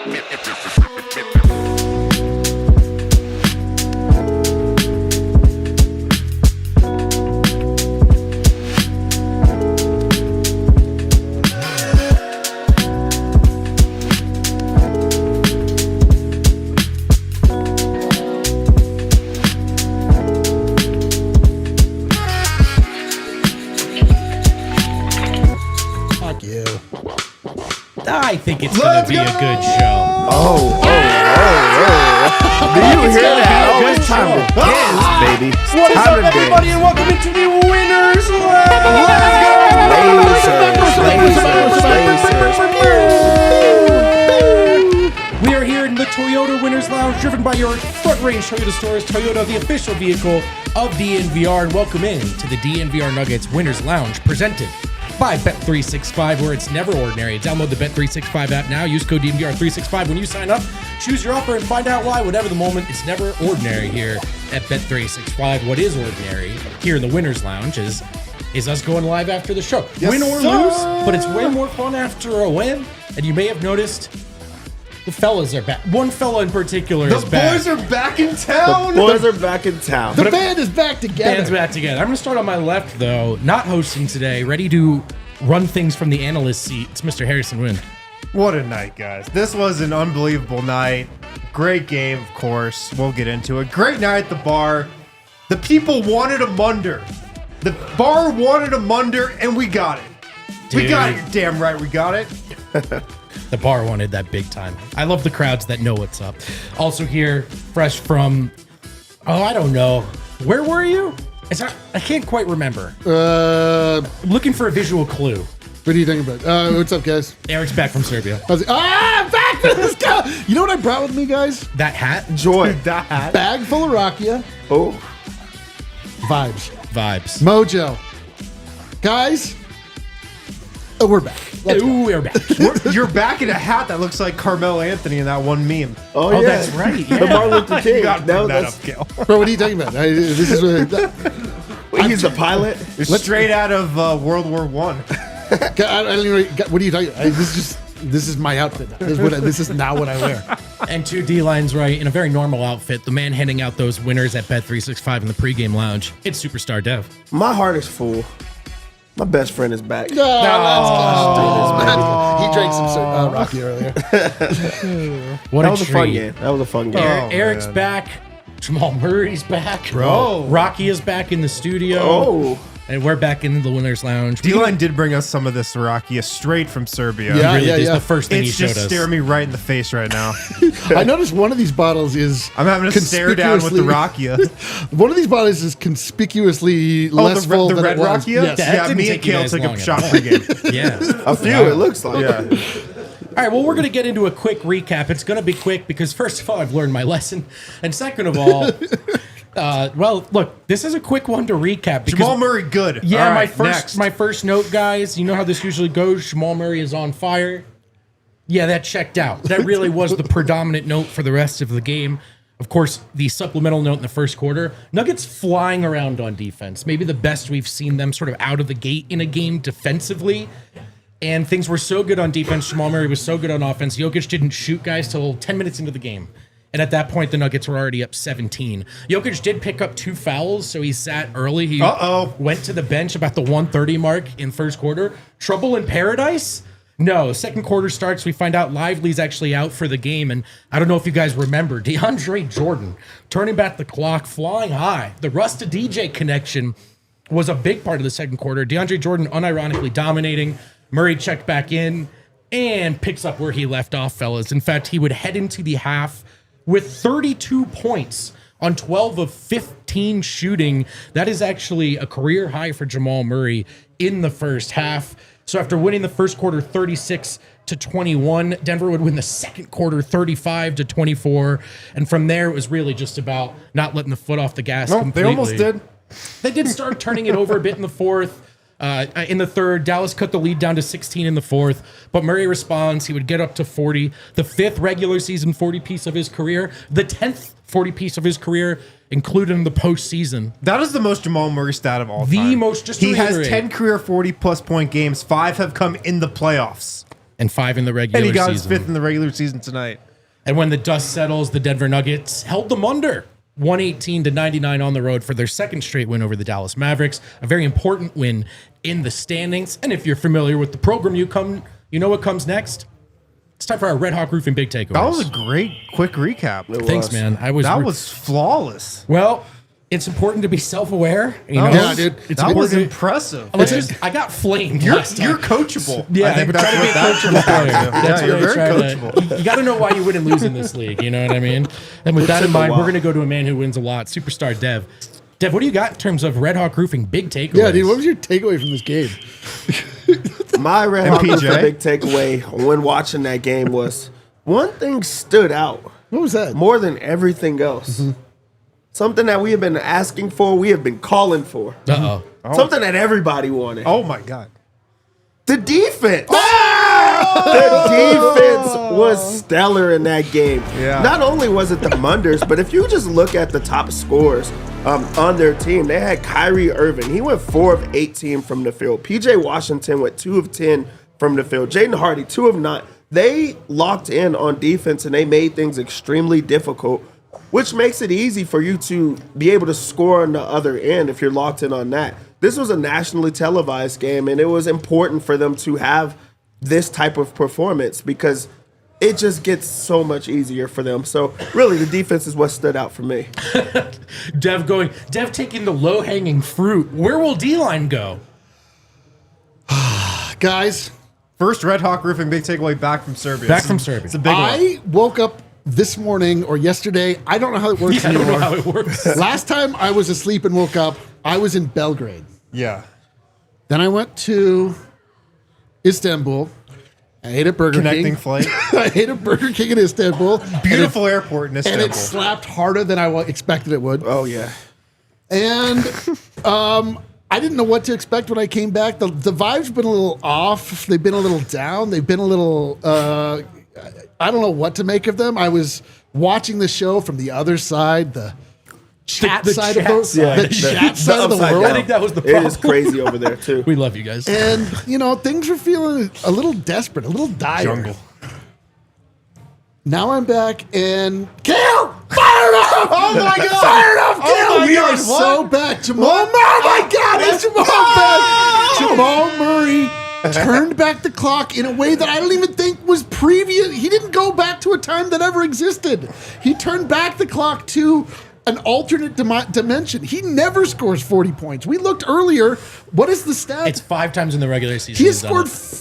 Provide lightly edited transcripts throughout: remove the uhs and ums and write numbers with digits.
I think it's going to be a good show. Oh. Do you hear that? Oh, it's time to dance, baby. What is up, everybody, and welcome into the Winners Lounge. We are here in the Toyota Winners Lounge, driven by your Front Range Toyota stores. Toyota, the official vehicle of DNVR, and welcome in to the DNVR Nuggets Winners Lounge, presented by Bet365, where it's never ordinary. Download the Bet365 app now. Use code DNVR365 when you sign up. Choose your offer and find out why. Whatever the moment, it's never ordinary here at Bet365. What is ordinary here in the Winners Lounge is us going live after the show. Yes, win or sir. lose, but it's way more fun after a win. And you may have noticed the fellas are back. One fella in particular is back. The boys are back in town. The band is back together. Band's back together. I'm going to start on my left, though. Not hosting today. Ready to run things from the analyst seat. It's Mr. Harrison Wind. What a night, guys. This was an unbelievable night. Great game, of course. We'll get into it. Great night at the bar. The people wanted a Munder. The bar wanted a Munder, and we got it. Dude. We got it. You're damn right we got it. The bar wanted that big time. I love the crowds that know what's up. Also here, fresh from, I don't know. Where were you? I can't quite remember. I'm looking for a visual clue. What are you thinking about? What's up, guys? Eric's back from Serbia. Back to this guy. You know what I brought with me, guys? That hat? Joy. That hat. Bag full of Rakia. Oh. Vibes. Mojo. Guys, we're back. Ooh, we're back. You're back in a hat that looks like Carmelo Anthony in that one meme. Oh, yeah. That's right. Yeah. The Martin Luther King. You gotta bring that that's up, Gil. Bro, what are you talking about? This is He's the pilot. Straight out of World War I. I don't even. What are you talking about? This is my outfit. This is now what I wear. And two D-lines right in a very normal outfit. The man handing out those winners at Bet365 in the pregame lounge. It's Superstar Dev. My heart is full. My best friend is back. He drank some Rocky earlier. What That a was a fun game. That was a fun game. Eric's man. back. Jamal Murray's back. Bro. Rocky is back in the studio. Oh. And we're back in the Winners Lounge. D-Line did bring us some of this Rakia straight from Serbia. Yeah. It's the first thing It's he showed just us. staring me right in the face right now. I noticed one of these bottles is. I'm having to stare down with the Rakia. One of these bottles is conspicuously less full the than red it was. Rakia? Yes. That Yeah, didn't me take and you Kale guys took long a at shot all. pregame. Yeah. A few, it looks like. Yeah. All right, well, we're going to get into a quick recap. It's going to be quick because, first of all, I've learned my lesson. And second of all, well, look, this is a quick one to recap. Because, Jamal Murray, good. yeah, All right, my first note, guys, you know how this usually goes. Jamal Murray is on fire. Yeah, that checked out. That really was the predominant note for the rest of the game. Of course, the supplemental note in the first quarter, Nuggets flying around on defense. Maybe the best we've seen them sort of out of the gate in a game defensively. And things were so good on defense. Jamal Murray was so good on offense. Jokic didn't shoot guys till 10 minutes into the game. And at that point, the Nuggets were already up 17. Jokic did pick up 2 fouls, so he sat early. He went to the bench about the 1:30 mark in first quarter. Trouble in paradise? No. Second quarter starts. We find out Lively's actually out for the game. And I don't know if you guys remember, DeAndre Jordan turning back the clock, flying high. The Russ to DJ connection was a big part of the second quarter. DeAndre Jordan unironically dominating. Murray checked back in and picks up where he left off, fellas. In fact, he would head into the half with 32 points on 12 of 15 shooting. That is actually a career high for Jamal Murray in the first half. So after winning the first quarter 36-21, Denver would win the second quarter 35-24. And from there, it was really just about not letting the foot off the gas completely. They almost did. They did start turning it over a bit in the fourth. In the third, Dallas cut the lead down to 16 in the fourth, but Murray responds. He would get up to 40, the 5th regular season 40-piece of his career, the 10th 40-piece of his career, included in the postseason. That is the most Jamal Murray stat of all time. The most, just to He has reiterate. 10 career 40-plus point games. 5 have come in the playoffs. and 5 in the regular And he got season. his 5th in the regular season tonight. And when the dust settles, the Denver Nuggets held them under 118-99 on the road for their second straight win over the Dallas Mavericks. A very important win in the standings. And if you're familiar with the program, you know what comes next? It's time for our Red Hawk Roofing Big Takeaways. That was a great, quick recap. Thanks, man. That was flawless. Well, it's important to be self-aware. You know? Yeah, dude. It's That was important. impressive. I got flamed You're last time. coachable. Yeah, I think but try to be a that's coachable what player. that That's yeah, what you're I very try to- coachable. You got to know why you win and lose in this league. You know what I mean? And with that in mind, we're going to go to a man who wins a lot, superstar Dev. Dev, what do you got in terms of Red Hawk Roofing Big takeaways? Yeah, dude, what was your takeaway from this game? My Red Hawk PJ? Roofing big takeaway when watching that game was one thing stood out What was that? more than everything else. Something that we have been asking for, we have been calling for. Uh-oh. Something that everybody wanted. Oh my God. The defense. The defense was stellar in that game. Yeah. Not only was it the Munders, but if you just look at the top scorers on their team, they had Kyrie Irving. He went 4 of 18 from the field. PJ Washington went 2 of 10 from the field. Jaden Hardy, 2 of 9. They locked in on defense and they made things extremely difficult, which makes it easy for you to be able to score on the other end if you're locked in on that. This was a nationally televised game, and it was important for them to have this type of performance because it just gets so much easier for them. So really, the defense is what stood out for me. Dev taking the low-hanging fruit. Where will D-line go? Guys, First Red Hawk Roofing Big takeaway back from Serbia. Back from Serbia. It's a big one. I woke up this morning or yesterday. I don't know how it works I don't anymore. know how it works. Last time I was asleep and woke up, I was in Belgrade. Yeah. Then I went to Istanbul. I ate at Burger Connecting King. flight. I ate at Burger King in Istanbul. Beautiful airport in And Istanbul. it slapped harder than I expected it would. Oh, yeah. And I didn't know what to expect when I came back. The vibes have been a little off. They've been a little down. They've been a little, I don't know what to make of them. I was watching the show from the other side, the chat The side chat of the, side. the chat side of the upside world. down. I think that was the It is problem. crazy over there, too. We love you guys. And, you know, things were feeling a little desperate, a little dire. Jungle. Now I'm back and Kill! Fire up! Oh my God! Fire up, Kill! Oh my We God, are so what? back. Jamal Murray! Oh my God, is Jamal back? Jamal Murray turned back the clock in a way that I don't even think was previous. He didn't go back to a time that ever existed. He turned back the clock to an alternate dimension. He never scores 40 points. We looked earlier. What is the stat? It's 5 times in the regular season. He has he's done scored it.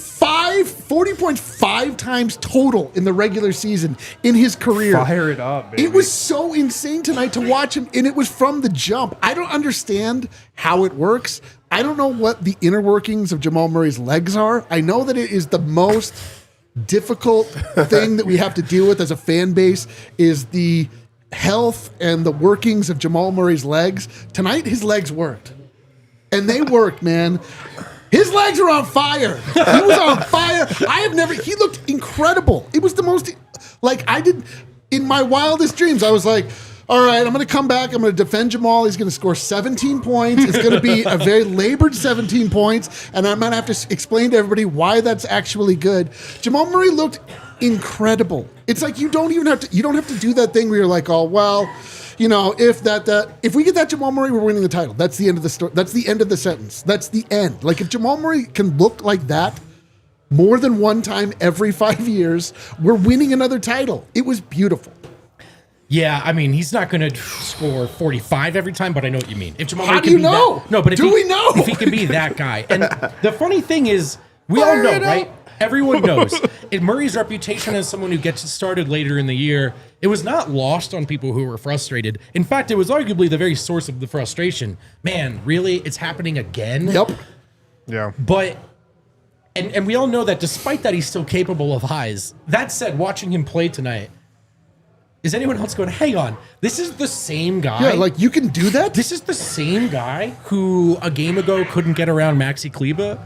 40 points 5 times total in the regular season in his career. Fire it up, baby. It was so insane tonight to watch him, and it was from the jump. I don't understand how it works. I don't know what the inner workings of Jamal Murray's legs are. I know that it is the most difficult thing that we have to deal with as a fan base is the health and the workings of Jamal Murray's legs. Tonight, his legs worked. And they worked, man. His legs are on fire. He was on fire. He looked incredible. It was the most, in my wildest dreams, I was like, all right, I'm going to come back. I'm going to defend Jamal. He's going to score 17 points. It's going to be a very labored 17 points. And I'm going to have to explain to everybody why that's actually good. Jamal Murray looked incredible. It's like you don't have to do that thing where you're like, oh, well, you know, if we get that Jamal Murray, we're winning the title. That's the end of the story. That's the end of the sentence. That's the end. Like if Jamal Murray can look like that more than one time every 5 years, we're winning another title. It was beautiful. Yeah, I mean, he's not going to score 45 every time, but I know what you mean. If Jamal How Murray do can you be know? that, no, but Do we know? if he can be that guy, and the funny thing is, we all know, right? Everyone knows. In Murray's reputation as someone who gets started later in the year, it was not lost on people who were frustrated. In fact, it was arguably the very source of the frustration. Man, really, it's happening again. Yep. Yeah. But. And we all know that despite that, he's still capable of highs. That said, watching him play tonight, is anyone else going, hang on, this is the same guy? Yeah, like you can do that? This is the same guy who a game ago couldn't get around Maxi Kleba.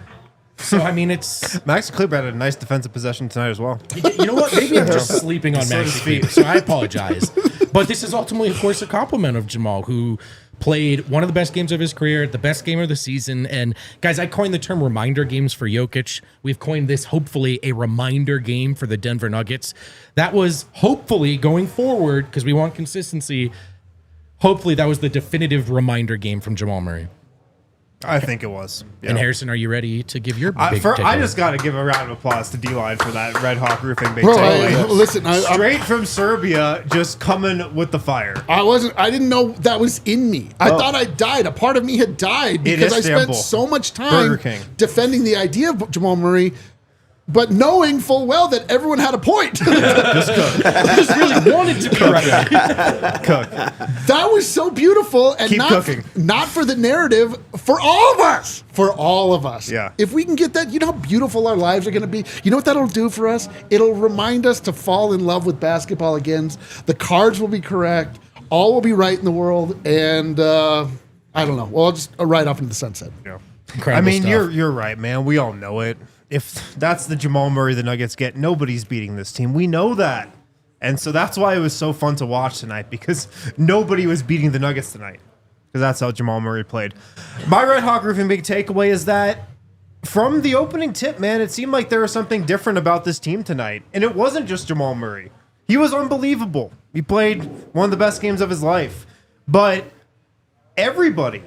So, I mean, it's... Max Kleber had a nice defensive possession tonight as well. You know what? Maybe I'm just sleeping on So to Maxi speak. Kleba, so I apologize. But this is ultimately, of course, a compliment of Jamal, who played one of the best games of his career, the best game of the season. And guys, I coined the term reminder games for Jokic. We've coined this, hopefully, a reminder game for the Denver Nuggets. That was hopefully going forward, because we want consistency. Hopefully that was the definitive reminder game from Jamal Murray. I think it was. Yeah. And Harrison, are you ready to give your big I just got to give a round of applause to D-Line for that Red Hawk Roofing big Bro, takeaway. listen, Straight from Serbia, just coming with the fire. I didn't know that was in me. I thought I died. A part of me had died because I spent Istanbul. so much Burger time King. defending the idea of Jamal Murray, but knowing full well that everyone had a point. I just really wanted to be right. Cook. That was so beautiful, and Keep not cooking. not for the narrative, for all of us. For all of us. Yeah. If we can get that, you know how beautiful our lives are going to be? You know what that'll do for us? It'll remind us to fall in love with basketball again. The cards will be correct. All will be right in the world. And I don't know. Well, I'll just ride off into the sunset. Yeah. Incredible I mean, stuff. you're right, man. We all know it. If that's the Jamal Murray the Nuggets get, nobody's beating this team. We know that. And so that's why it was so fun to watch tonight, because nobody was beating the Nuggets tonight, because that's how Jamal Murray played. My Red Hawk Roofing big takeaway is that from the opening tip, man, it seemed like there was something different about this team tonight. And it wasn't just Jamal Murray. He was unbelievable. He played one of the best games of his life. But everybody,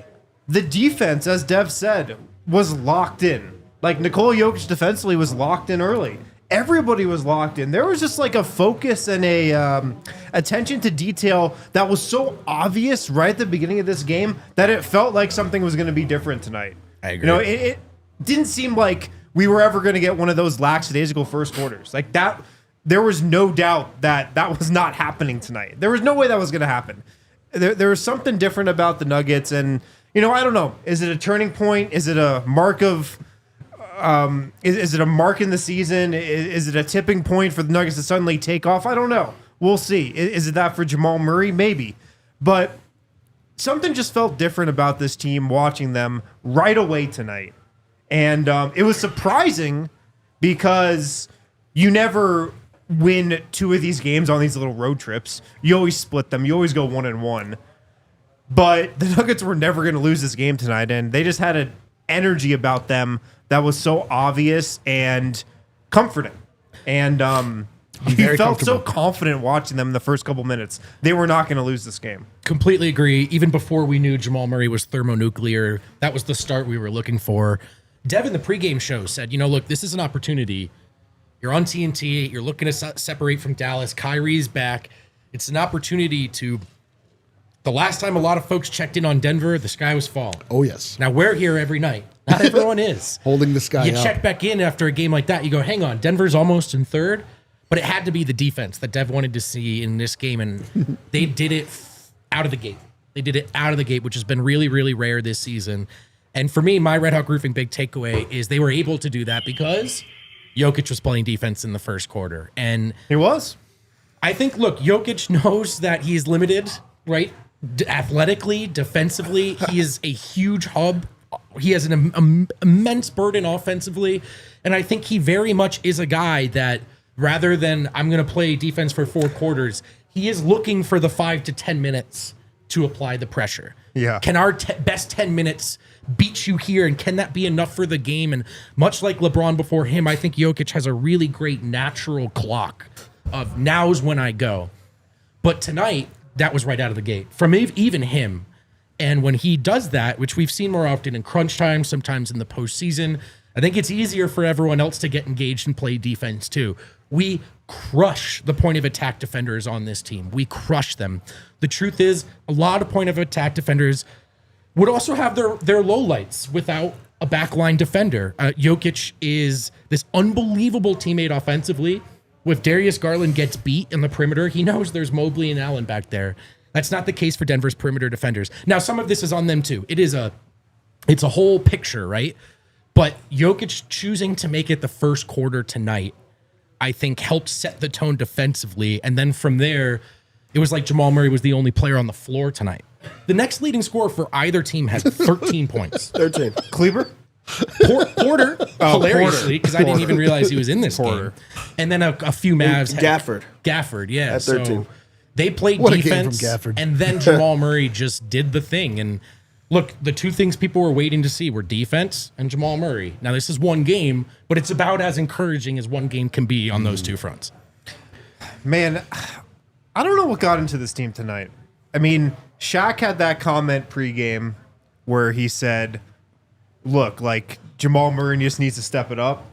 the defense, as Dev said, was locked in. Like, Nikola Jokic defensively was locked in early. Everybody was locked in. There was just like a focus and a attention to detail that was so obvious right at the beginning of this game that it felt like something was going to be different tonight. I agree. You know, it didn't seem like we were ever going to get one of those lackadaisical first quarters. Like that, there was no doubt that that was not happening tonight. There was no way that was going to happen. There was something different about the Nuggets, and you know, I don't know. Is it a turning point? Is it a mark of? Is it a mark in the season? Is it a tipping point for the Nuggets to suddenly take off? I don't know. We'll see. Is it that for Jamal Murray? Maybe. But something just felt different about this team watching them right away tonight. And it was surprising because you never win two of these games on these little road trips. You always split them. You always go 1-1. But the Nuggets were never going to lose this game tonight, and they just had an energy about them that was so obvious and comforting. And you felt so confident watching them in the first couple minutes. They were not going to lose this game. Completely agree. Even before we knew Jamal Murray was thermonuclear, that was the start we were looking for. Dev in the pregame show said, you know, look, this is an opportunity. You're on TNT. You're looking to separate from Dallas. Kyrie's back. It's an opportunity to... The last time a lot of folks checked in on Denver, the sky was falling. Oh, yes. Now, we're here every night. Not everyone is. Holding the sky You up. check back in after a game like that. You go, hang on, Denver's almost in third. But it had to be the defense that Dev wanted to see in this game, and they did it out of the gate. They did it out of the gate, which has been really, really rare this season. And for me, my Red Hawk Roofing big takeaway is they were able to do that because Jokic was playing defense in the first quarter. And He was. I think, look, Jokic knows that he's limited, right? Athletically, defensively, he is a huge hub. He has an immense burden offensively. And I think he very much is a guy that rather than I'm going to play defense for 4 quarters, he is looking for the 5 to 10 minutes to apply the pressure. Yeah. Can our best 10 minutes beat you here? And can that be enough for the game? And much like LeBron before him, I think Jokic has a really great natural clock of now's when I go. But tonight, that was right out of the gate from even him. And when he does that, which we've seen more often in crunch time, sometimes in the postseason, I think it's easier for everyone else to get engaged and play defense too. We crush the point of attack defenders on this team. We crush them. The truth is, a lot of point of attack defenders would also have their lowlights without a backline defender. Jokic is this unbelievable teammate offensively. If Darius Garland gets beat in the perimeter, he knows there's Mobley and Allen back there. That's not the case for Denver's perimeter defenders. Now, some of this is on them too. It's a whole picture, right? But Jokic choosing to make it the first quarter tonight, I think helped set the tone defensively. And then from there, it was like Jamal Murray was the only player on the floor tonight. The next leading scorer for either team has 13 points. 13. Kleber? Porter, hilariously, because I didn't even realize he was in this Porter. game. And then a few Mavs. Gafford. Gafford, yeah. At 13. So They played What a game from defense, Gafford. and then Jamal Murray just did the thing. And look, the two things people were waiting to see were defense and Jamal Murray. Now, this is one game, but it's about as encouraging as one game can be on those two fronts. Man, I don't know what got into this team tonight. I mean, Shaq had that comment pregame where he said, look, like, Jamal Murray just needs to step it up.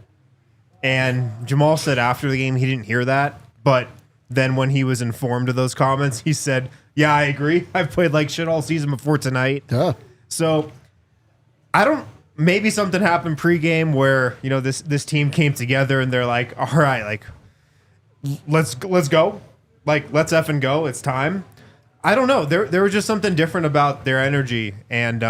And Jamal said after the game he didn't hear that. But then when he was informed of those comments, he said, yeah, I agree. I've played like shit all season before tonight. Yeah. So maybe something happened pregame where, you know, this team came together and they're like, all right, like, let's go. Like, let's effing go. It's time. I don't know. There was just something different about their energy and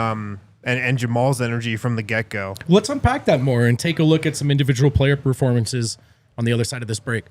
Jamal's energy from the get-go. Let's unpack that more and take a look at some individual player performances on the other side of this break.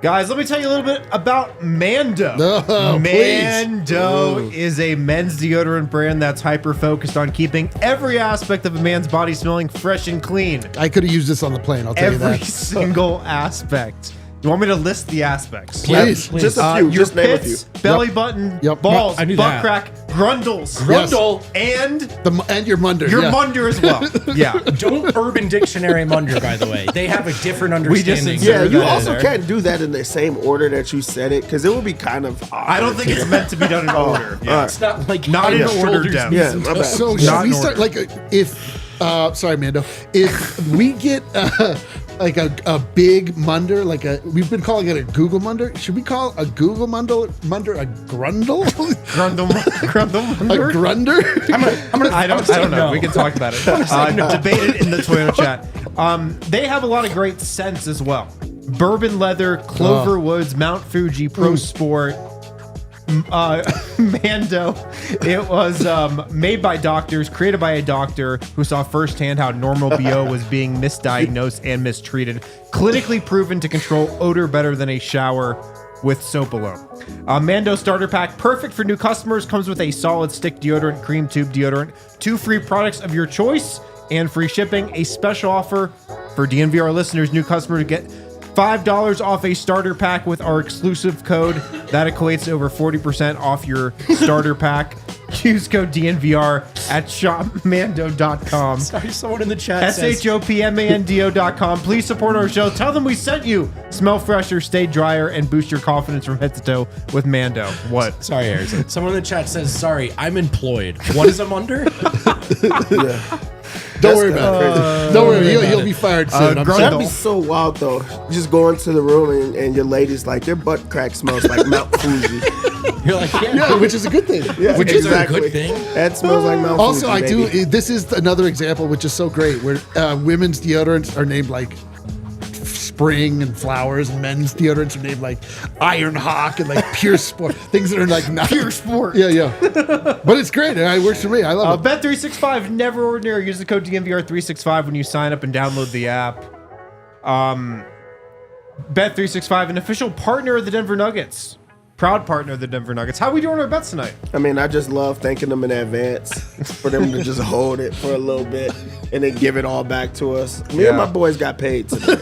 Guys, let me tell you a little bit about Mando. No, Mando is a men's deodorant brand that's hyper-focused on keeping every aspect of a man's body smelling fresh and clean. I could have used this on the plane, I'll tell you Every that. single aspect. You want me to list the aspects? Please. Just a few. Your Just name a few. pits, belly button, Yep. balls, I knew butt that. crack, grundles, Grundle. and And your munder. your yeah. munder as well. Yeah. Don't Urban Dictionary Munder, by the way. They have a different understanding. just- Yeah, you that also in there. can't do that in the same order that you said it because it would be kind of odd. I don't think it's meant to be done in order. Yeah. It's not like Not in head, order, shoulders, Dev. knees, Yeah, and my toes. bad. So Not should we in start order. sorry, Mando. If we get like a big munder, we've been calling it a Google munder. Should we call a Google munder a grundle? Grundle A munder? grunder? I don't know. no. We can talk about it. Debate it in the Twitter chat. They have a lot of great scents as well. Bourbon leather, Clover Woods, Mount Fuji, Pro Sport, Mando. It was made by doctors, created by a doctor who saw firsthand how normal BO was being misdiagnosed and mistreated. Clinically proven to control odor better than a shower with soap alone. Mando starter pack, perfect for new customers, comes with a solid stick deodorant, cream tube deodorant, 2 free products of your choice, and free shipping. A special offer for DNVR listeners, new customers get $5 off a starter pack with our exclusive code. That equates to over 40% off your starter pack. Use code DNVR at shopmando.com. Sorry, someone in the chat says, SHOPMANDO.com. Please support our show. Tell them we sent you. Smell fresher, stay drier, and boost your confidence from head to toe with Mando. What? sorry, Harrison. Someone in the chat says, sorry, I'm employed. What is a munder? Don't worry about it. Don't worry. You'll be fired soon. I'm Grundle. That'd be so wild though. Just go into the room and your lady's like, your butt crack smells like Mount Fuji. You're like, yeah. yeah, which is a good thing. Yeah, Which is a good thing. That smells like Mount Also, Fuji. I do. baby. This is another example, which is so great, where women's deodorants are named like Spring and Flowers, and men's deodorants are named like Iron Hawk and like Pure Sport. Things that are like not Pure Sport. Yeah, yeah. But it's great. It works for me. I love it. Bet365, never ordinary. Use the code DNVR365 when you sign up and download the app. Bet365, an official partner of the Denver Nuggets. Proud partner of the Denver Nuggets. How are we doing our bets tonight? I mean, I just love thanking them in advance for them to just hold it for a little bit and then give it all back to us. Me and my boys got paid today.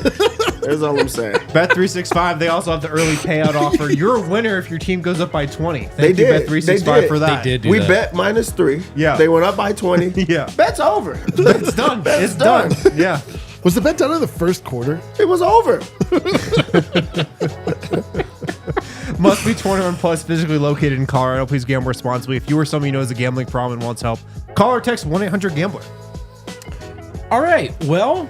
That's all I'm saying. Bet365, they also have the early payout offer. You're a winner if your team goes up by 20. Thank They you, did. Bet365, They did. for that. They did do We that. bet -3. Yeah. They went up by 20. Yeah. Bet's over. It's done. It's done. Yeah. Was the bet done in the first quarter? It was over. Must be 21 plus, physically located in Colorado. Please gamble responsibly. If you or someone you know has a gambling problem and wants help, call or text 1-800-GAMBLER. All right, well,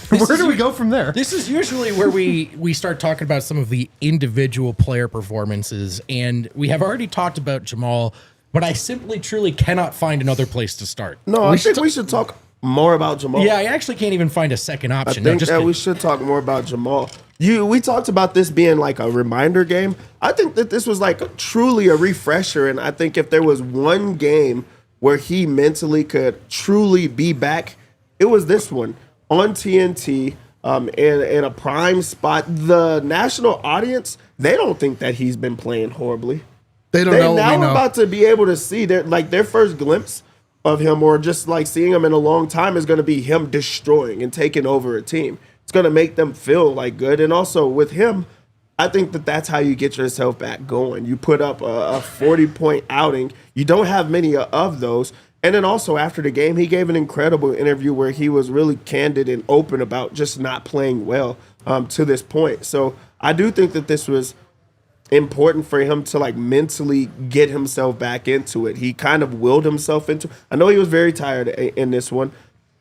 Where do we go from there? this is usually where we start talking about some of the individual player performances, and we have already talked about Jamal, but I simply truly cannot find another place to start. No, I think we should talk more about Jamal. Yeah, I actually can't even find a second I option. think just that kidding. we should talk more about Jamal. We talked about this being like a reminder game. I think that this was like truly a refresher, and I think if there was one game where he mentally could truly be back, it was this one on TNT in a prime spot. The national audience, they don't think that he's been playing horribly. They don't They know what now we know. about to be able to see their first glimpse of him, or just like seeing him in a long time, is going to be him destroying and taking over a team. It's going to make them feel like good. And also with him, I think that that's how you get yourself back going. You put up a 40-point outing. You don't have many of those. And then also after the game, he gave an incredible interview where he was really candid and open about just not playing well to this point. So I do think that this was important for him to like mentally get himself back into it. He kind of willed himself into it. I know he was very tired in this one.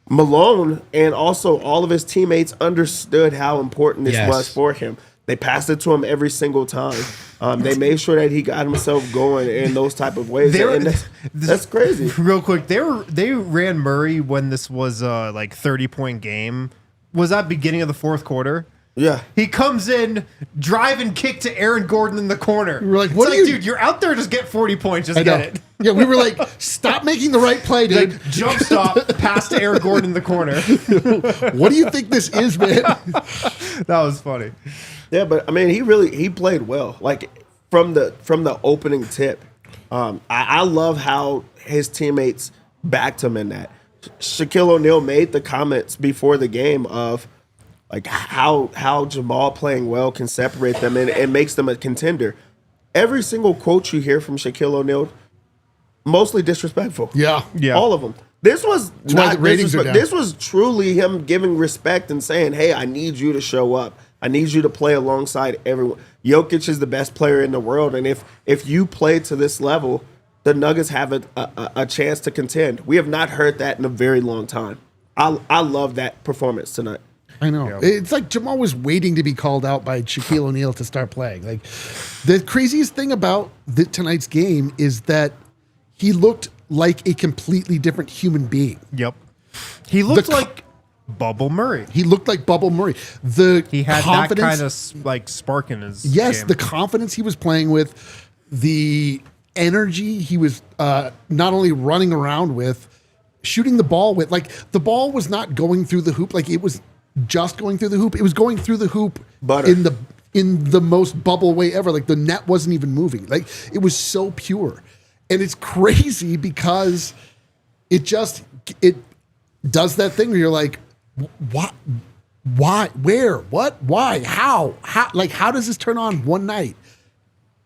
Malone and also all of his teammates understood how important this was for him. They passed it to him every single time. They made sure that he got himself going in those type of ways. And that's crazy. Real quick, they ran Murray when this was like 30-point game. Was that beginning of the fourth quarter? Yeah. He comes in, drive and kick to Aaron Gordon in the corner. We're like, what it's are you... dude, you're out there, just get 40 points, just get it. Yeah, we were like, stop making the right play, dude. Like, jump stop, pass to Aaron Gordon in the corner. What do you think this is, man? That was funny. Yeah, but I mean, he played well. Like from the opening tip. I love how his teammates backed him in that. Shaquille O'Neal made the comments before the game of like how Jamal playing well can separate them and makes them a contender. Every single quote you hear from Shaquille O'Neal, mostly disrespectful. Yeah. All of them. This was why the ratings are down. This was truly him giving respect and saying, "Hey, I need you to show up. I need you to play alongside everyone." Jokic is the best player in the world, and if you play to this level, the Nuggets have a chance to contend. We have not heard that in a very long time. I love that performance tonight. I know. Yeah. It's like Jamal was waiting to be called out by Shaquille O'Neal to start playing. Like the craziest thing about tonight's game is that he looked like a completely different human being. Yep. He looked like Bubble Murray. He looked like Bubble Murray. He had that kind of like spark in his game. The confidence he was playing with, the energy he was not only running around with, shooting the ball with. Like the ball was not going through the hoop like it was just going through the hoop. It was going through the hoop in the most bubble way ever. Like the net wasn't even moving. Like it was so pure. And it's crazy because it does that thing where you're like, what? Why? Where? What? Why? How? Like, how does this turn on one night?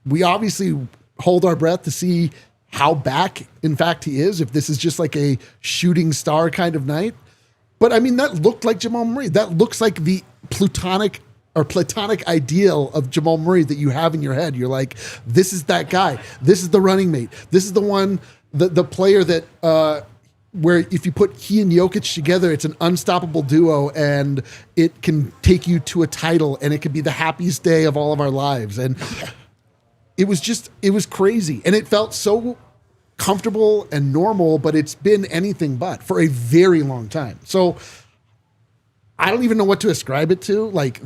We obviously hold our breath to see how back, in fact, he is, if this is just like a shooting star kind of night. But I mean, that looked like Jamal Murray. That looks like the platonic ideal of Jamal Murray that you have in your head. You're like, this is that guy. This is the running mate. This is the one, the player that, where if you put he and Jokic together, it's an unstoppable duo and it can take you to a title and it could be the happiest day of all of our lives. And it was crazy. And it felt so comfortable and normal, but it's been anything but for a very long time. So I don't even know what to ascribe it to. Like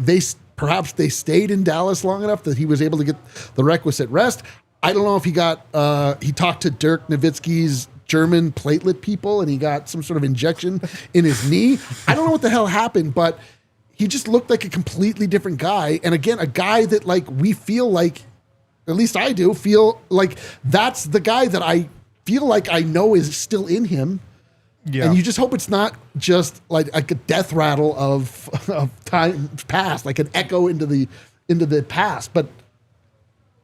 perhaps they stayed in Dallas long enough that he was able to get the requisite rest. I don't know if he talked to Dirk Nowitzki's German platelet people and he got some sort of injection in his knee. I don't know what the hell happened, but he just looked like a completely different guy. And again, a guy that like we feel like, at least I do feel like that's the guy that I feel like I know is still in him. Yeah. And you just hope it's not just like a death rattle of time past, like an echo into the past. But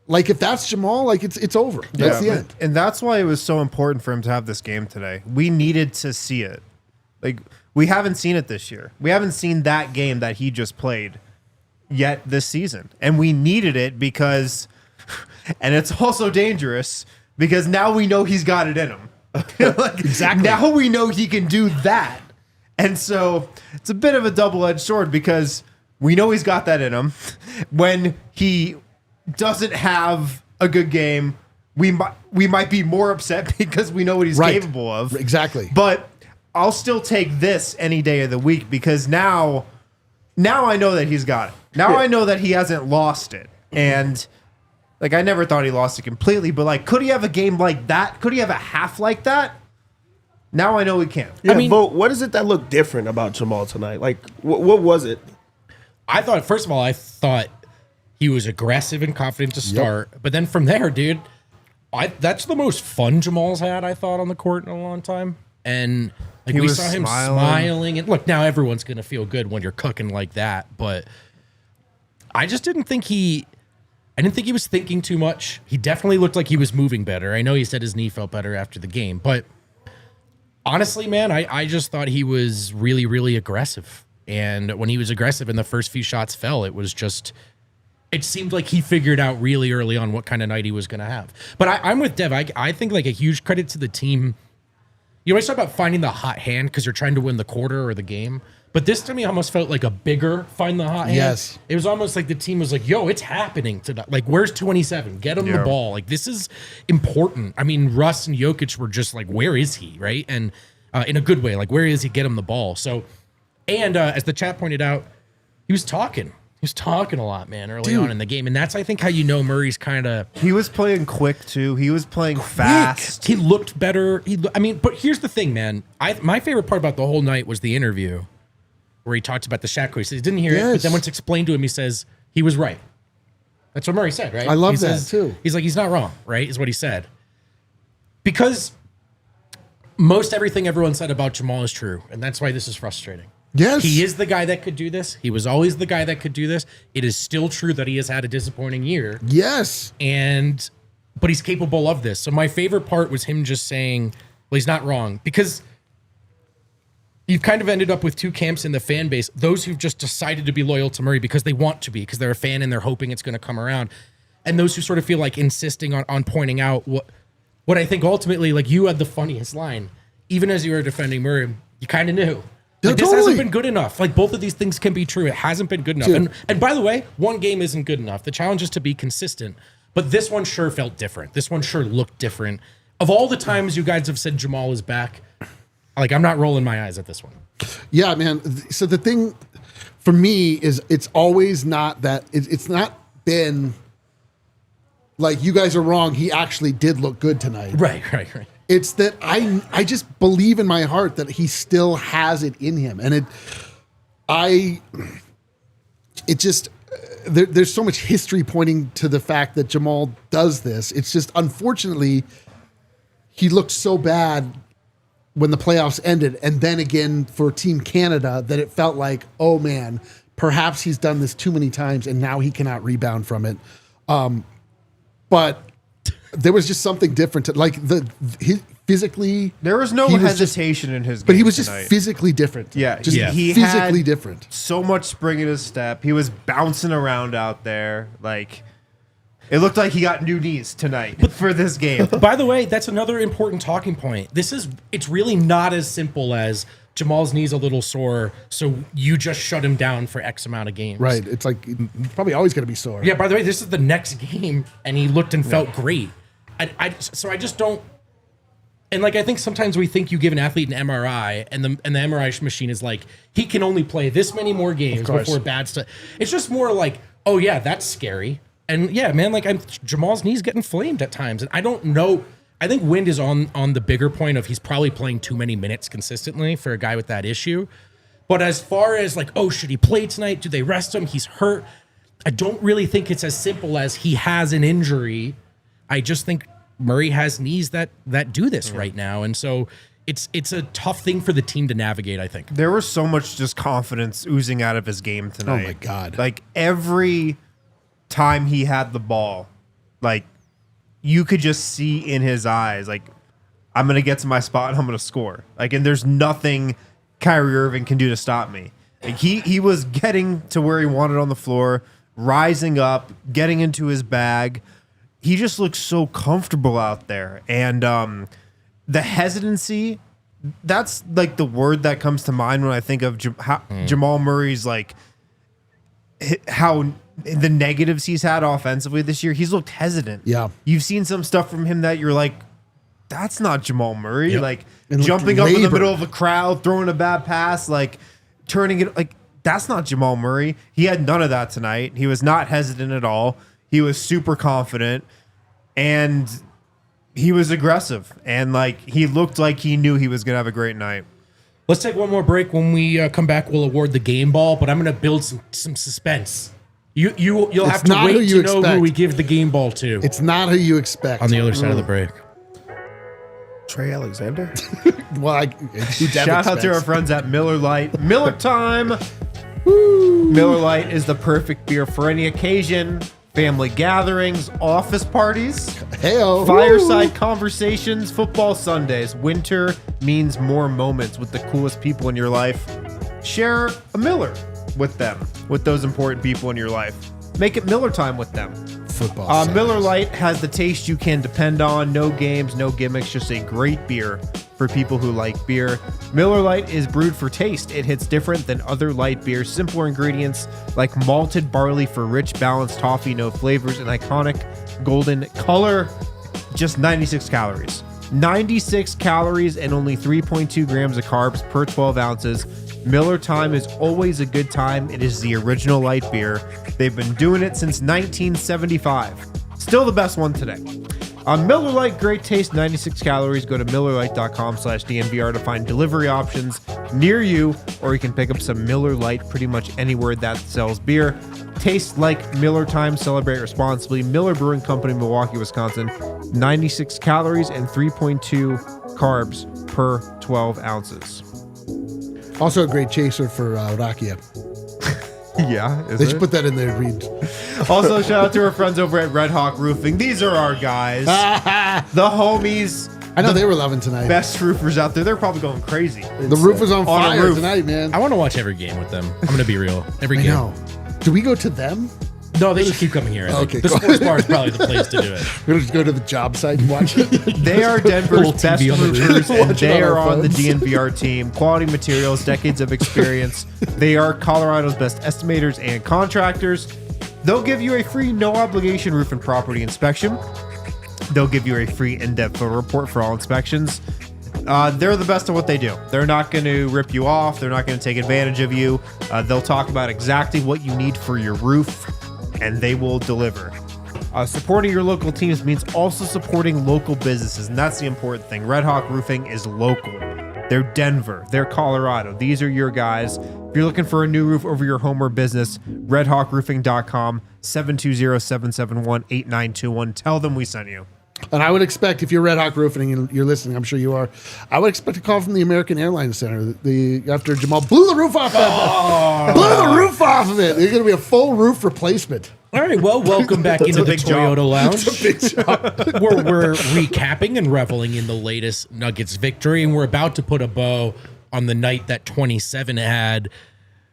like if that's Jamal, like it's over. That's the end. And that's why it was so important for him to have this game today. We needed to see it. Like we haven't seen it this year. We haven't seen that game that he just played yet this season. And we needed it because, and it's also dangerous because now we know he's got it in him. Like, exactly. Now we know he can do that. And so it's a bit of a double-edged sword because we know he's got that in him. When he doesn't have a good game, we might be more upset because we know what he's capable of. Exactly. But I'll still take this any day of the week because now I know that he's got it. Now I know that he hasn't lost it. And like I never thought he lost it completely, but like could he have a game like that? Could he have a half like that? Now I know he can. Yeah, I mean, Vogt, what is it that looked different about Jamal tonight? Like what was it? I thought he was aggressive and confident to start, but then from there, dude, that's the most fun Jamal's had, I thought, on the court in a long time. And like we saw him smiling. And look, now everyone's gonna feel good when you're cooking like that, but I just didn't think he was thinking too much. He definitely looked like he was moving better. I know he said his knee felt better after the game, but honestly, man, I just thought he was really, really aggressive. And when he was aggressive and the first few shots fell, it seemed like he figured out really early on what kind of night he was going to have. But I'm with Dev. I think like a huge credit to the team. You always talk about finding the hot hand because you're trying to win the quarter or the game. But this to me almost felt like a bigger find the hot hand. Yes. It was almost like the team was like, yo, it's happening tonight. Like, where's 27? Get him the ball. Like, this is important. I mean, Russ and Jokic were just like, where is he, right? And in a good way, like, where is he? Get him the ball. So, and as the chat pointed out, he was talking. He was talking a lot, man, early on in the game. And that's, I think, how you know Murray's kind of... He was playing quick, too. He was playing fast. He looked better. But here's the thing, man. My favorite part about the whole night was the interview where he talked about the shot quote. He says he didn't hear it, but then when it's explained to him, he says he was right. That's what Murray said, right? I love that, too. He's like, he's not wrong, right, is what he said. Because most everything everyone said about Jamal is true, and that's why this is frustrating. Yes. He is the guy that could do this. He was always the guy that could do this. It is still true that he has had a disappointing year. Yes. But he's capable of this. So my favorite part was him just saying, well, he's not wrong. Because you've kind of ended up with two camps in the fan base. Those who've just decided to be loyal to Murray because they want to be, because they're a fan and they're hoping it's going to come around. And those who sort of feel like insisting on pointing out what I think ultimately, like you had the funniest line. Even as you were defending Murray, you kind of knew. Like, this hasn't been good enough. Like, both of these things can be true. It hasn't been good enough. And by the way, one game isn't good enough. The challenge is to be consistent. But this one sure felt different. This one sure looked different. Of all the times you guys have said Jamal is back, like, I'm not rolling my eyes at this one. Yeah, man. So the thing for me is it's always not that it's not been like you guys are wrong. He actually did look good tonight. Right. It's that I just believe in my heart that he still has it in him. And there's so much history pointing to the fact that Jamal does this. It's just, unfortunately, he looked so bad when the playoffs ended. And then again for Team Canada that it felt like, oh man, perhaps he's done this too many times and now he cannot rebound from it. But there was just something different. Physically, there was no hesitation in his game. But he was tonight. Just physically different. He physically had different. So much spring in his step. He was bouncing around out there. Like, it looked like he got new knees tonight for this game. By the way, that's another important talking point. It's really not as simple as Jamal's knee's a little sore, so you just shut him down for X amount of games. Right. It's like he's probably always going to be sore. Yeah, by the way, this is the next game, and he looked and felt great. So I just don't. And like I think sometimes we think you give an athlete an MRI, and the MRI machine is like he can only play this many more games before bad stuff. It's just more like, oh yeah, that's scary. And yeah, man, like Jamal's knee's getting flamed at times, and I don't know. I think Wind is on the bigger point of he's probably playing too many minutes consistently for a guy with that issue. But as far as like, oh, should he play tonight? Do they rest him? He's hurt. I don't really think it's as simple as he has an injury. I just think Murray has knees that do this right now. And so it's a tough thing for the team to navigate, I think. There was so much just confidence oozing out of his game tonight. Oh my God. Like every time he had the ball, like you could just see in his eyes, like, I'm going to get to my spot and I'm going to score. Like, and there's nothing Kyrie Irving can do to stop me. Like he was getting to where he wanted on the floor, rising up, getting into his bag. He just looks so comfortable out there. And the hesitancy, that's like the word that comes to mind when I think of Jamal Murray's, like, how the negatives he's had offensively this year. He's looked hesitant. Yeah. You've seen some stuff from him that you're like, that's not Jamal Murray. Yep. Like And jumping up in the labored. middle of a crowd, throwing a bad pass, like turning it, like that's not Jamal Murray. He had none of that tonight. He was not hesitant at all. He was super confident and he was aggressive. And like he looked like he knew he was going to have a great night. Let's take one more break. When we come back, we'll award the game ball, but I'm going to build some suspense. You'll have to not who wait you to know expect. who we give the game ball to It's not who you expect. on the other side of the break. Trey Alexander. Well, it's who Dev Shout out to our expects. friends at Miller Lite. Miller time. Miller Lite is the perfect beer for any occasion. Family gatherings, office parties, Heyo. fireside conversations, football Sundays. Winter means more moments with the coolest people in your life. Share a Miller with them, with those important people in your life. Make it Miller time with them. Football. Miller Lite has the taste you can depend on. No games, no gimmicks, just a great beer for people who like beer. Miller Lite is brewed for taste. It hits different than other light beers. Simpler ingredients like malted barley for rich, balanced toffee, no flavors, and iconic golden color. Just 96 calories. 96 calories and only 3.2 grams of carbs per 12 ounces. Miller Time is always a good time. It is the original light beer. They've been doing it since 1975. Still the best one today. Miller Lite, great taste, 96 calories. Go to MillerLite.com/DNVR to find delivery options near you, or you can pick up some Miller Lite pretty much anywhere that sells beer. Tastes like Miller Time. Celebrate responsibly. Miller Brewing Company, Milwaukee, Wisconsin. 96 calories and 3.2 carbs per 12 ounces. Also a great chaser for Rakia. Yeah, They should put that in there, Reed. Also, shout out to our friends over at Red Hawk Roofing. These are our guys, the homies, I know they were loving tonight. best roofers out there. They're probably going crazy. The roof was on a fire roof. tonight, man. I want to watch every game with them. I'm going to be real. Every I game. know. Do we go to them? No, they should keep coming here. I think. Okay, The cool. sports bar is probably the place to do it. We're going to go to the job site and watch it. They are Denver's Little best TV on the roof. roofers, and Watch it they on are our on the phones. DNVR team. Quality materials, decades of experience. They are Colorado's best estimators and contractors. They'll give you a free, no-obligation roof and property inspection. They'll give you a free in-depth photo report for all inspections. They're the best at what they do. They're not going to rip you off. They're not going to take advantage of you. They'll talk about exactly what you need for your roof, and they will deliver. Supporting your local teams means also supporting local businesses, and that's the important thing. Red Hawk Roofing is local. They're Denver. They're Colorado. These are your guys. If you're looking for a new roof over your home or business, redhawkroofing.com, 720-771-8921. Tell them we sent you. And I would expect, if you're Red Hawk Roofing and you're listening, I'm sure you are, I would expect a call from the American Airlines Center after Jamal blew the roof off blew the roof off of it. There's going to be a full roof replacement. All right, well, welcome back into the big job. Toyota Lounge. Big job. We're recapping and reveling in the latest Nuggets victory, and we're about to put a bow on the night that 27 had.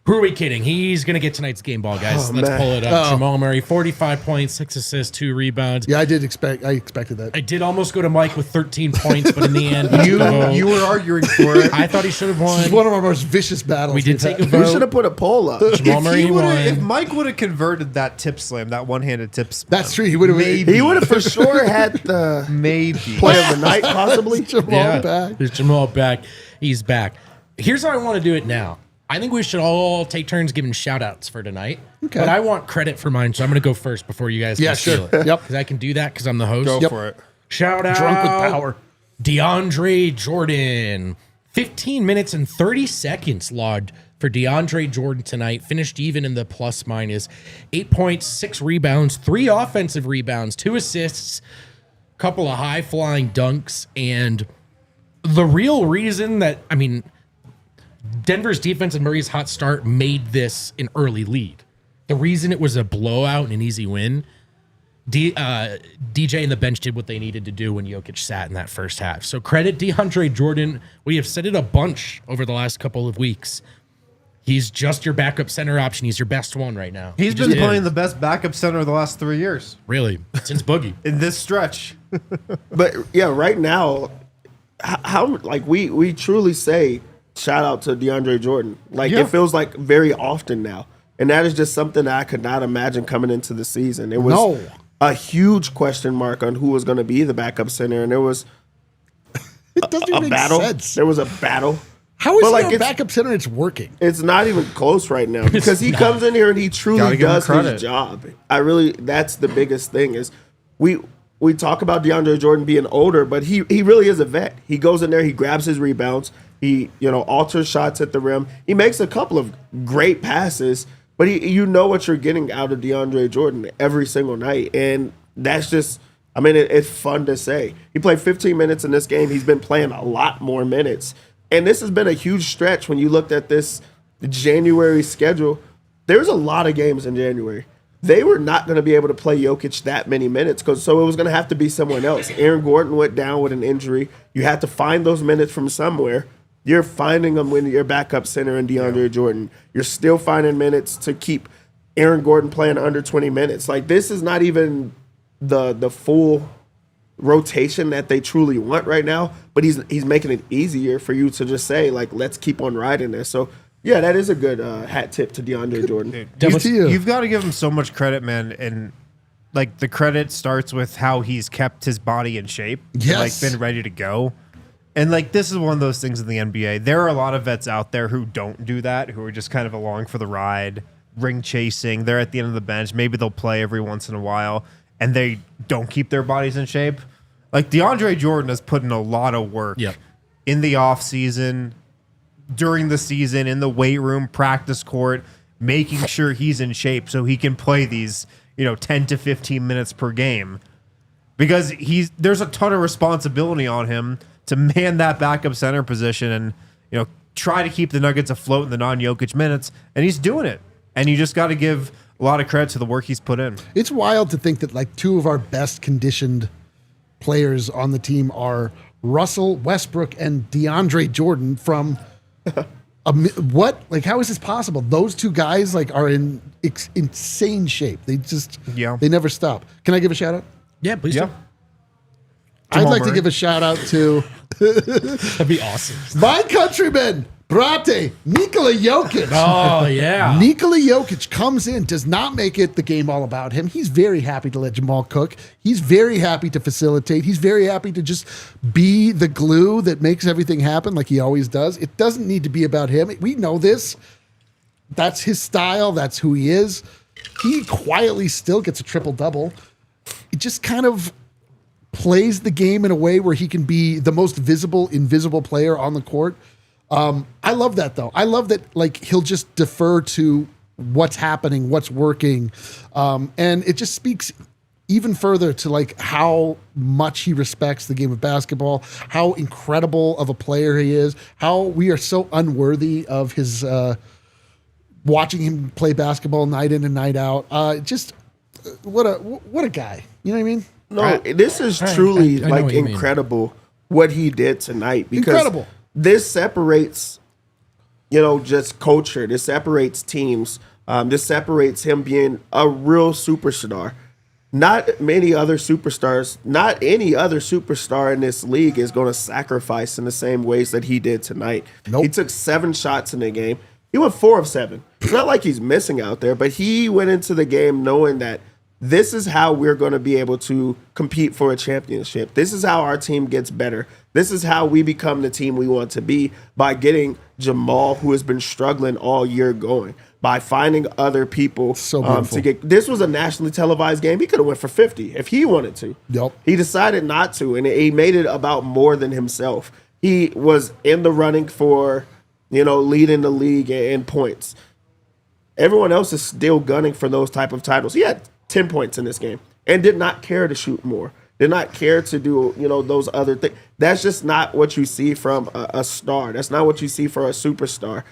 Who are we kidding? He's going to get tonight's game ball, guys. Oh, Let's man. pull it up. Jamal Murray, 45 points, 6 assists, 2 rebounds. Yeah, I expected that. I did almost go to Mike with 13 points, but in the end, You were arguing for it. I thought he should have This is won. one of our most vicious battles. We did we've take a had. vote. We should have put a poll up. Jamal Murray If won. Mike would have converted that tip slam, that one-handed tip slam, That's true. He would have Maybe. He would have for sure had the maybe. play of the night, possibly. Jamal back. There's Jamal back. He's back. Here's how I want to do it now. I think we should all take turns giving shout outs for tonight. Okay. But I want credit for mine, so I'm going to go first before you guys Yeah, can steal sure. it. Yep. Because I can do that because I'm the host. Go Yep. for it. Shout out. Drunk with power. DeAndre Jordan. 15 minutes and 30 seconds logged for DeAndre Jordan tonight. Finished even in the plus minus. 8 points, 6 rebounds, 3 offensive rebounds, 2 assists, couple of high flying dunks. And the real reason that, Denver's defense and Murray's hot start made this an early lead. The reason it was a blowout and an easy win, DJ and the bench did what they needed to do when Jokic sat in that first half. So credit DeAndre Jordan. We have said it a bunch over the last couple of weeks. He's just your backup center option. He's your best one right now. He's He been just playing is. the best backup center of the last 3 years Really, since Boogie. in this stretch. But yeah, right now, how like we truly say shout out to DeAndre Jordan. Like Yeah. it feels like very often now, and that is just something that I could not imagine coming into the season. It was a huge question mark on who was going to be the backup center, and there was It doesn't a even make battle. sense. There was a battle. How is But, he like, a it's- backup center? It's working. It's not even close right now because he comes in here and he Gotta truly give him does credit. his job. That's the biggest thing is we talk about DeAndre Jordan being older, but he really is a vet. He goes in there, he grabs his rebounds, he alters shots at the rim. He makes a couple of great passes, but you know what you're getting out of DeAndre Jordan every single night, and that's just. It's fun to say. He played 15 minutes in this game. He's been playing a lot more minutes. And this has been a huge stretch when you looked at this the January schedule, there's a lot of games in January. They were not going to be able to play Jokic that many minutes, so it was going to have to be someone else. Aaron Gordon went down with an injury. You had to find those minutes from somewhere. You're finding them when your backup center and DeAndre Jordan. You're still finding minutes to keep Aaron Gordon playing under 20 minutes. Like, this is not even the full rotation that they truly want right now, but he's making it easier for you to just say, like, let's keep on riding this. So, yeah, that is a good hat tip to DeAndre Jordan. You've got to give him so much credit, man. And, like, the credit starts with how he's kept his body in shape. Yes. And, like, been ready to go. And, like, this is one of those things in the NBA. There are a lot of vets out there who don't do that, who are just kind of along for the ride, ring chasing. They're at the end of the bench. Maybe they'll play every once in a while, and they don't keep their bodies in shape. Like, DeAndre Jordan has put in a lot of work in the offseason, during the season, in the weight room, practice court, making sure he's in shape so he can play these, 10 to 15 minutes per game. Because there's a ton of responsibility on him to man that backup center position and, try to keep the Nuggets afloat in the non-Jokic minutes, and he's doing it. And you just got to give a lot of credit to the work he's put in. It's wild to think that, like, two of our best conditioned players on the team are Russell Westbrook and DeAndre Jordan from what? Like, how is this possible? Those two guys, like, are in insane shape. They just, they never stop. Can I give a shout out? Yeah, please do. I'd like to give a shout out to that'd be awesome. My countryman, Brate, Nikola Jokic. Oh, yeah. Nikola Jokic comes in, does not make it the game all about him. He's very happy to let Jamal cook. He's very happy to facilitate. He's very happy to just be the glue that makes everything happen like he always does. It doesn't need to be about him. We know this. That's his style. That's who he is. He quietly still gets a triple-double. It just kind of plays the game in a way where he can be the most visible, invisible player on the court. I love that, though. I love that, like, he'll just defer to what's happening, what's working. And it just speaks even further to, like, how much he respects the game of basketball, how incredible of a player he is, how we are so unworthy of his watching him play basketball night in and night out. Just what a guy. You know what I mean? No, this is truly like incredible what he did tonight. Because incredible. This separates, just culture. This separates teams. This separates him being a real superstar. Not many other superstars, not any other superstar in this league is going to sacrifice in the same ways that he did tonight. Nope. He took 7 shots in the game. He went 4 of 7. It's not like he's missing out there, but he went into the game knowing that this is how we're going to be able to compete for a championship. This is how our team gets better. This is how we become the team we want to be, by getting Jamal, who has been struggling all year, going, by finding other people to get. This was a nationally televised game. He could have went for 50 if he wanted to. Yep. He decided not to, and he made it about more than himself. He was in the running for, leading the league in points. Everyone else is still gunning for those type of titles. He had 10 points in this game and did not care to shoot more, did not care to do, those other things. That's just not what you see from a star. That's not what you see for a superstar.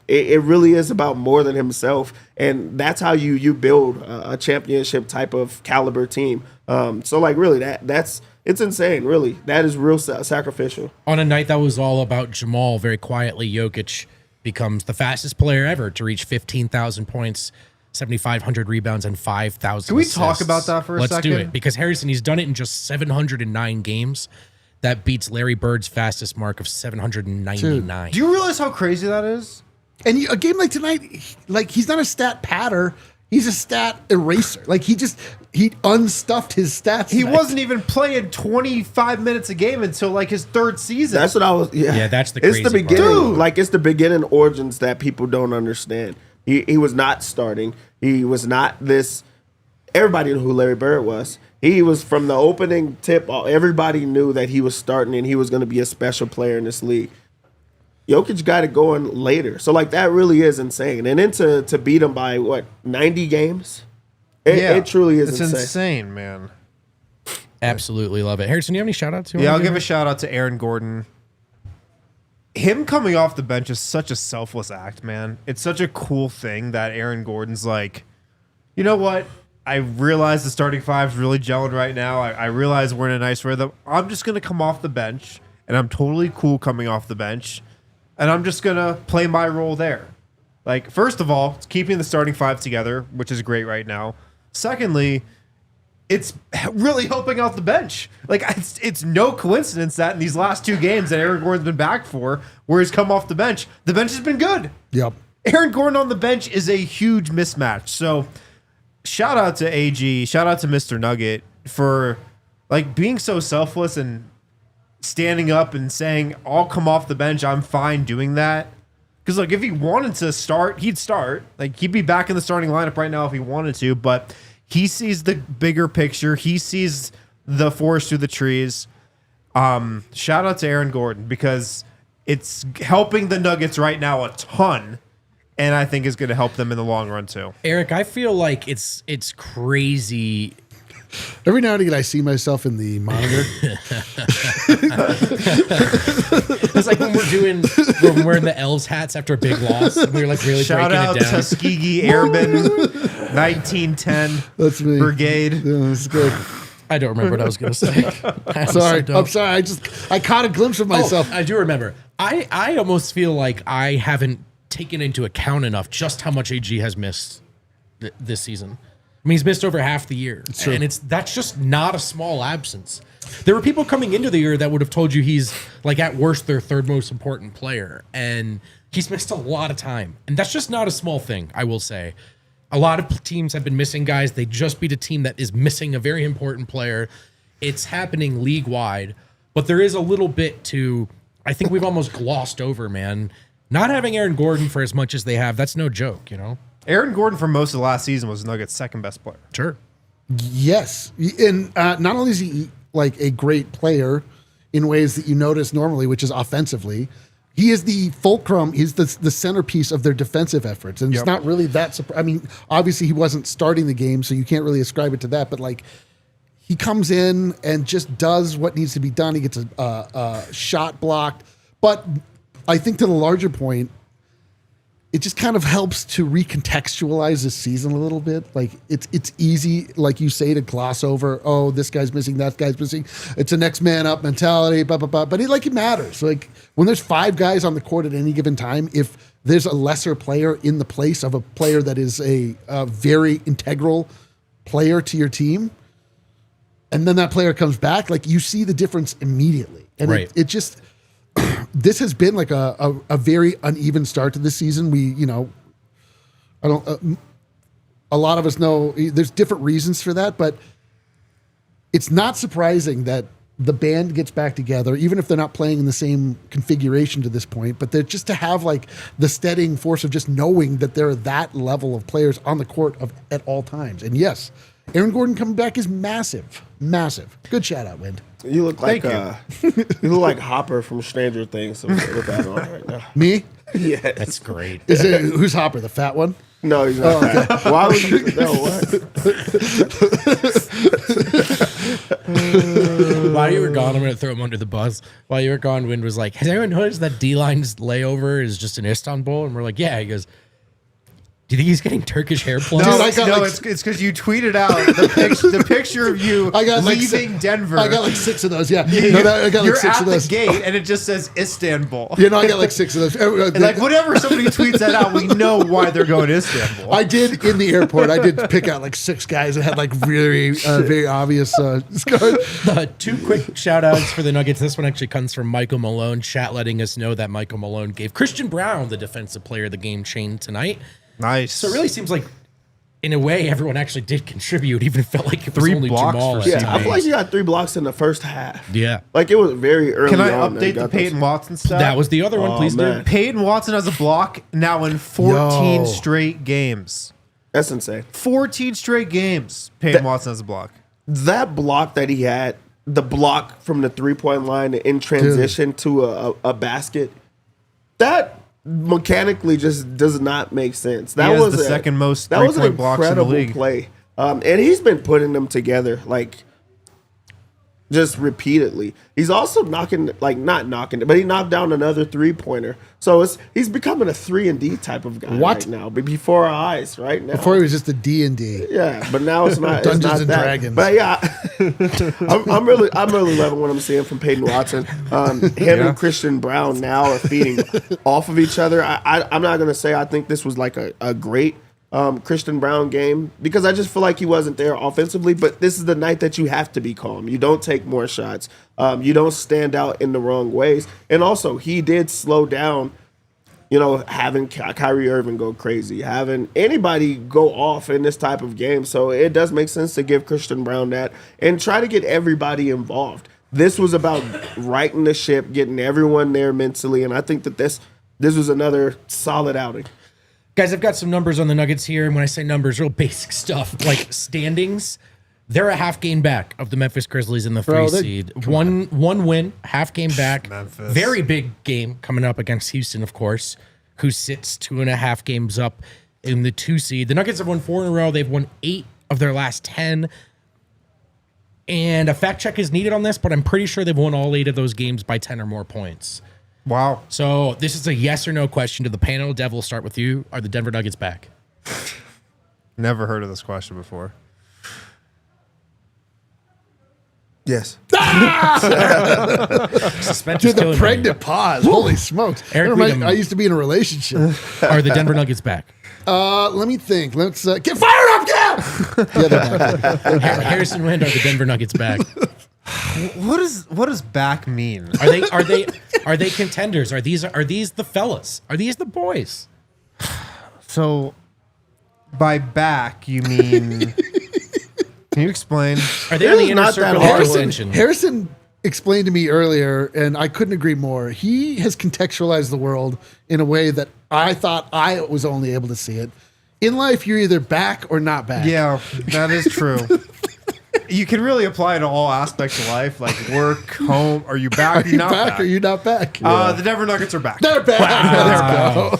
It really is about more than himself. And that's how you build a championship type of caliber team. So like, really, it's insane. Really, that is real sacrificial. On a night that was all about Jamal, very quietly, Jokic becomes the fastest player ever to reach 15,000 points, 7,500 rebounds, and 5,000 Can we assists. talk about that for a second? Let's do it. Because Harrison, he's done it in just 709 games. That beats Larry Bird's fastest mark of 799. Do you realize how crazy that is? And a game like tonight, he's not a stat patter. He's a stat eraser. Like, he unstuffed his stats. He tonight. wasn't even playing 25 minutes a game until, like, his 3rd season. That's what I was. Yeah, that's the crazy It's the beginning. Dude. Like, it's the beginning origins that people don't understand. He was not starting. He was not this. Everybody knew who Larry Bird was. He was from the opening tip. Everybody knew that he was starting and he was going to be a special player in this league. Jokic got it going later. So, like, that really is insane. And then to beat him by, 90 games? It truly is insane. It's insane, man. Absolutely love it. Harrison, do you have any shout-outs? Yeah, I'll give a shout-out to Aaron Gordon. him coming off the bench is such a selfless act, man. It's such a cool thing that Aaron Gordon's like, you know what? I realize the starting five's really gelling right now. I realize we're in a nice rhythm. I'm just going to come off the bench, and I'm totally cool coming off the bench, and I'm just going to play my role there. Like, first of all, it's keeping the starting five together, which is great right now. Secondly, it's really helping out the bench. Like, it's no coincidence that in these last 2 games that Aaron Gordon's been back for, where he's come off the bench has been good. Yep. Aaron Gordon on the bench is a huge mismatch. So, shout out to AG, shout out to Mr. Nugget for like being so selfless and standing up and saying, I'll come off the bench. I'm fine doing that. Because like if he wanted to start, he'd start. Like he'd be back in the starting lineup right now if he wanted to, but he sees the bigger picture. He sees the forest through the trees. Shout out to Aaron Gordon because it's helping the Nuggets right now a ton. And I think is going to help them in the long run too. Eric, I feel like it's crazy. Every now and again, I see myself in the monitor. It's like when we're wearing the Elves hats after a big loss. And we're like really Shout breaking out it down. Tuskegee Airmen 1910 That's me. Brigade. Yeah, that's good. I don't remember what I was going to say. Sorry. I'm sorry. I caught a glimpse of myself. I do remember. I almost feel like I haven't taken into account enough just how much AG has missed this season. I mean, he's missed over half the year, and that's just not a small absence. There were people coming into the year that would have told you he's like at worst their third most important player, and he's missed a lot of time, and that's just not a small thing. I will say, a lot of teams have been missing guys. They just beat a team that is missing a very important player. It's happening league wide, but there is a little bit to. I think we've almost glossed over, man. Not having Aaron Gordon for as much as they have, that's no joke, you know? Aaron Gordon for most of the last season was Nuggets' second best player. Sure. Yes. And not only is he like a great player in ways that you notice normally, which is offensively, he is the fulcrum, he's the centerpiece of their defensive efforts. And it's not really that I mean, obviously he wasn't starting the game, so you can't really ascribe it to that, but like he comes in and just does what needs to be done. He gets a shot blocked. But I think to the larger point, it just kind of helps to recontextualize this season a little bit. Like it's easy, like you say, to gloss over, oh, this guy's missing, that guy's missing. It's a next man up mentality, blah, blah, blah. But it matters. Like when there's 5 guys on the court at any given time, if there's a lesser player in the place of a player that is a very integral player to your team, and then that player comes back, like you see the difference immediately. And right. it just... This has been like a very uneven start to this season. A lot of us know there's different reasons for that, but it's not surprising that the band gets back together, even if they're not playing in the same configuration to this point, but they're just to have like the steadying force of just knowing that there are that level of players on the court at all times. And yes, Aaron Gordon coming back is massive, massive. Good shout out, Wind. You look like you look like Hopper from Stranger Things. So with that on right now. Me? Yeah, That's great. Who's Hopper, the fat one? No, he's not. That. Why would you? No, what? While you were gone, I'm going to throw him under the bus. While you were gone, Wind was like, has anyone noticed that D-line's layover is just in Istanbul? And we're like, yeah. He goes, do you think he's getting Turkish hair plugs? It's because you tweeted out the picture of you leaving Denver. I got like 6 of those. Yeah, I got you're like 6 at of those. the gate and it just says Istanbul. I got like 6 of those. And like whenever somebody tweets that out, we know why they're going to Istanbul. I did in the airport. I did pick out like 6 guys that had like very very obvious scars. 2 quick shout outs for the Nuggets. This one actually comes from Michael Malone. Chat letting us know that Michael Malone gave Christian Brown the defensive player of the game chain tonight. Nice. So it really seems like, in a way, everyone actually did contribute, even if it felt like it was 3 only blocks Jamal. for Yeah, I feel like you got 3 blocks in the first half. Yeah. Like it was very early. Can I on update the Peyton Watson stuff? That was the other one, please man. do. Peyton Watson has a block now in 14 straight games. That's insane. 14 straight games. Peyton Watson has a block. That block that he had, the block from the 3-point line in transition to a basket, that mechanically just does not make sense. That was the second most that was an 3-point blocks in the incredible league. play. And he's been putting them together. Like just repeatedly. He's also not knocking it, but he knocked down another 3-pointer. So he's becoming a 3-and-D type of guy right now, but before our eyes right now. Before he was just a D&D. Yeah, but now it's not. Dungeons it's not and that. Dragons. But yeah, I'm really loving what I'm seeing from Peyton Watson. Him and Christian Brown now are feeding off of each other. I'm not gonna say I think this was like a great Christian Brown game because I just feel like he wasn't there offensively, but this is the night that you have to be calm. You don't take more shots. You don't stand out in the wrong ways. And also, he did slow down, having Kyrie Irving go crazy, having anybody go off in this type of game. So it does make sense to give Christian Brown that and try to get everybody involved. This was about righting the ship, getting everyone there mentally, and I think that this was another solid outing. Guys, I've got some numbers on the Nuggets here, and when I say numbers, real basic stuff like standings. They're a half game back of the Memphis Grizzlies in the 3 seed. One win, half game back. Memphis. Very big game coming up against Houston, of course, who sits 2.5 games up in the 2 seed. The Nuggets have won 4 in a row. They've won 8 of their last 10. And a fact check is needed on this, but I'm pretty sure they've won all 8 of those games by 10 or more points. Wow. So this is a yes or no question to the panel. Dev, we'll start with you. Are the Denver Nuggets back? Never heard of this question before. Yes. Suspense Dude, is the killing pregnant pause. Holy smokes. Eric Never mind, Weedham. I used to be in a relationship. me. Are the Denver Nuggets back? Let me think. Let's get fired up, Cam! Yeah, they're back. Harrison Wind, are the Denver Nuggets back? What does back mean? Are they contenders? Are these the fellas? Are these the boys? So, by back, you mean... Can you explain? Are they on the inner not that circle of hard. contention? Harrison explained to me earlier, and I couldn't agree more. He has contextualized the world in a way that I thought I was only able to see it. In life, you're either back or not back. Yeah, that is true. You can really apply it to all aspects of life, like work, home. Are you back? Are you back or are you not back? The Denver Nuggets are back. They're back.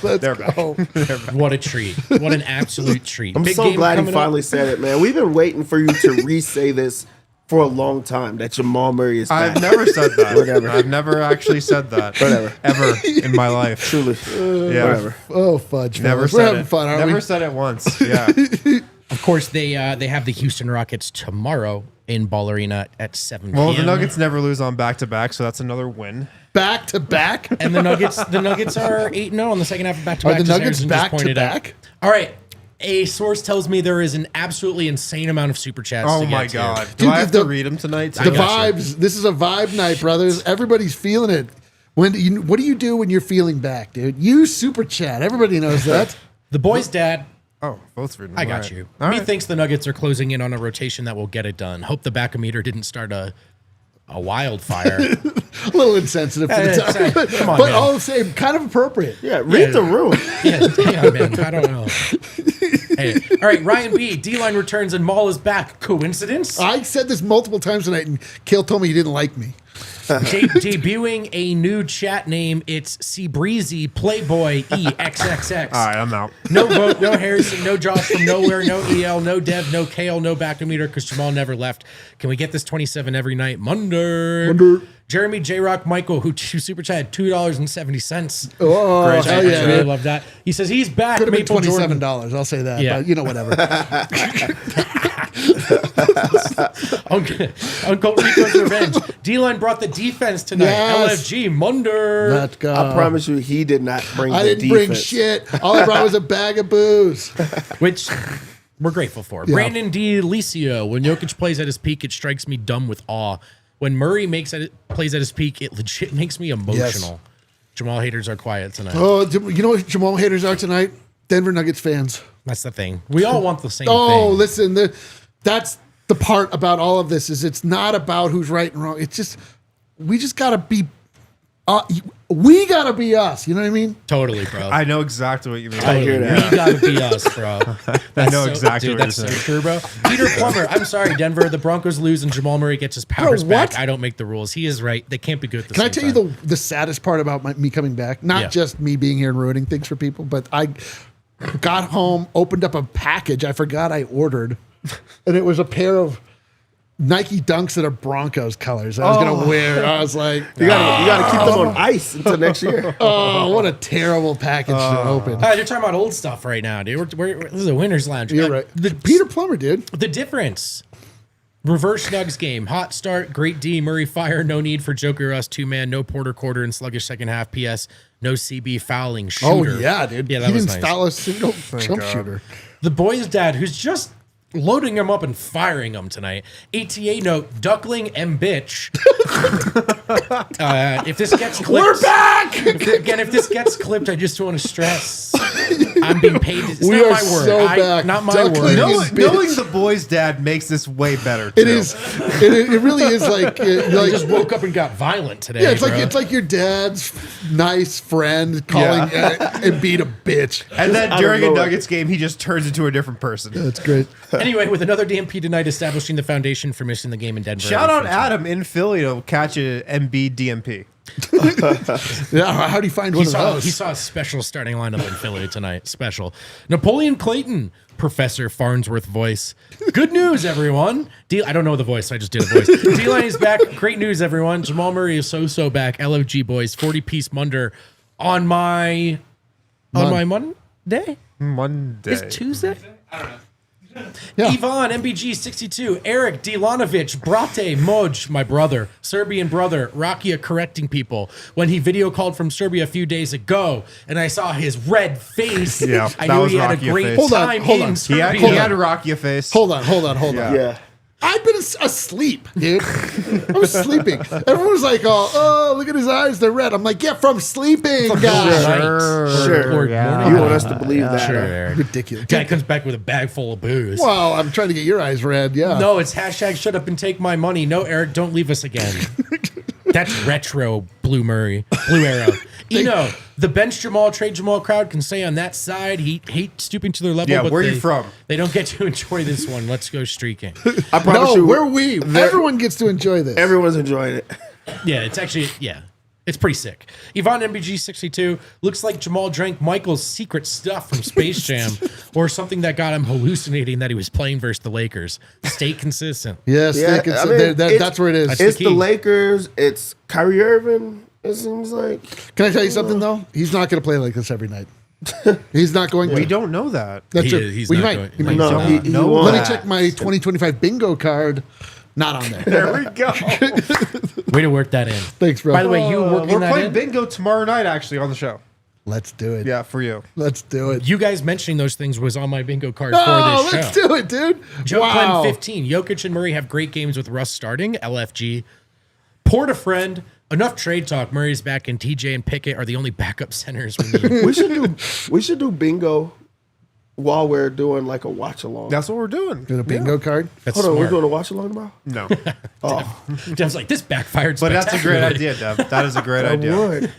Let's go. They're back. What a treat! What an absolute treat! I'm Big so game glad you coming up. finally said it, man. We've been waiting for you to re-say this for a long time, that Jamal Murray is back. I've never said that. Whatever. I've never actually said that. Whatever. Ever in my life. Truly. Yeah. Whatever. Oh, fudge. Never fellas. We're said having it. fun, aren't Never we? said it once. Yeah. Of course, they have the Houston Rockets tomorrow in Ball Arena at 7 p.m. Well, the Nuggets never lose on back-to-back, so that's another win. Back to back? And the Nuggets are 8-0 in the second half of back-to-back. Are the just Nuggets Harrison just back to pointed out. back? All right. A source tells me there is an absolutely insane amount of super chats. Oh to my get to. God. Dude, Do I have to the- read them tonight? The got vibes. This is a vibe night, brothers. Everybody's feeling it. What do you do when you're feeling back, dude? Use Super Chat. Everybody knows that. The boy's dad. Oh, both reading them. I got All you. All He right. thinks the Nuggets are closing in on a rotation that will get it done. Hope the backometer didn't start a wildfire. A little insensitive for the time. Come on, but man. all the same, kind of appropriate. Yeah, read the room. Yeah, damn, man. I don't know. Hey, all right, Ryan B. D-line returns and Maul is back. Coincidence? I said this multiple times tonight, and Kale told me he didn't like me. Debuting a new chat name. It's Seabreezy Playboy EXXX. All right, I'm out. No Vogt, no Harrison, no Josh from nowhere, no EL, no Dev, no Kale, no backometer because Jamal never left. Can we get this 27 every night? Munder. Jeremy J Rock Michael, who super chat $2.70. Oh, I hell yeah, really man. love that. He says he's back. Could have been Maple Jordan. $27. I'll say that. Yeah. But, whatever. Uncle Rico's revenge. D-line brought the defense tonight. Yes. LFG Munder. Let's go. I promise you, he did not bring I the didn't bring defense. shit. All I brought was a bag of booze. Which we're grateful for. Yeah. Brandon D. Licio. When Jokic plays at his peak, it strikes me dumb with awe. When Murray plays at his peak, it legit makes me emotional. Jamal haters are quiet tonight. Oh, you know what Jamal haters are tonight? Denver Nuggets fans. That's the thing. We all want the same Oh, thing. listen, that's the part about all of this is it's not about who's right and wrong. It's just we just gotta be. We gotta be us. You know what I mean? Totally, bro. I know exactly what you mean. I hear that. We gotta be us, bro. I know exactly dude, what that's you're so saying. true, bro. Peter Plummer. I'm sorry, Denver. The Broncos lose and Jamal Murray gets his powers Bro, what? back. I don't make the rules. He is right. They can't be good at the Can I same tell time. you the saddest part about me coming back? Not Yeah. just me being here and ruining things for people, but I got home, opened up a package I forgot I ordered, and it was a pair of Nike Dunks that are Broncos colors. I was gonna wear. I was like, You gotta keep them on ice until next year. oh, what a terrible package to open. You're talking about old stuff right now, dude. This is a winner's lounge. You're right. Peter Plummer, dude. The difference. Reverse Nugs game. Hot start. Great D. Murray fire. No need for Joker Us 2-man. No Porter quarter and sluggish second half. PS. No CB fouling. Shooter. Oh yeah, dude. Yeah, that he was didn't nice. foul a single jump shooter. The boy's dad, who's just loading him up and firing him tonight. ATA note, duckling and bitch. If this gets clipped. We're back. If this gets clipped, I just want to stress I'm being paid. It's We not are my word. so back. Not my Duckling word. is- Knowing the boy's dad makes this way better. Too. It is. It really is like. I just woke up and got violent today. Yeah, it's bro. like your dad's nice friend calling Embiid a bitch. And then Out of during a nowhere. Nuggets game, he just turns into a different person. That's great. Anyway, with another DMP tonight, establishing the foundation for missing the game in Denver. Shout out Adam in Philly to catch a MB DMP. Yeah, how do you find one of those? He saw a special starting lineup in Philly tonight. Special. Napoleon Clayton, Professor Farnsworth voice. Good news, everyone. I don't know the voice. I just did a voice. D-Line is back. Great news, everyone. Jamal Murray is so back. LFG boys, 40-piece Munder on my Monday? Monday. Is Tuesday? Yeah. Ivan, MBG 62, Eric Dilanovic, Brate, Moj, my brother, Serbian brother, Rakia correcting people. When he video called from Serbia a few days ago and I saw his red face, Yeah, I that knew was he had a Rakia great face. Hold on, time hold in on. He had, Serbia. he had a Rakia face. Hold on. Yeah. I've been asleep, dude. I was sleeping. Everyone was like, oh, look at his eyes. They're red. I'm like, yeah, from sleeping, guys. Sure. Or You want us to believe that? Sure, huh? Eric. Ridiculous. Guy comes back with a bag full of booze. Well, I'm trying to get your eyes red. Yeah. No, it's hashtag shut up and take my money. No, Eric, don't leave us again. That's retro Blue Arrow. The bench Jamal, trade Jamal crowd can say on that side, he hate stooping to their level. Yeah, but where are you from? They don't get to enjoy this one. Let's go streaking. I promise No, you, where we? Everyone gets to enjoy this. everyone's enjoying it. Yeah, it's actually, it's pretty sick. Yvonne MBG 62 looks like Jamal drank Michael's secret stuff from Space Jam or something that got him hallucinating that he was playing versus the Lakers. Stay consistent. Yes, Yeah, I mean, that's where it is. It's the the key. Lakers. It's Kyrie Irving. It seems like. Can I tell you something though? He's not going to play like this every night. He's not going to. We don't know that. That's He true. is- he's Well, you not might. going- You might. No, not. he No. won't. Let me check my 2025 bingo card. Not on there. There we go. Way to work that in. Thanks, bro. By the way, you working We're that playing in? bingo tomorrow night, actually, on the show. Let's do it. Yeah, for you. Let's do it. You guys mentioning those things was on my bingo card Oh, for this let's show. do it, dude. Joe Wow. Glenn 15. Jokic and Murray have great games with Russ starting. LFG. Port a friend. Enough trade talk. Murray's back and TJ and Pickett are the only backup centers we need. We should do bingo while we're doing like a watch along. That's what we're doing. Get a bingo card. That's Hold on, we're smart. doing a watch along now. No. Dev's like, this backfired. But that's a great spectacularly. idea, Dev. That is a great idea. Would.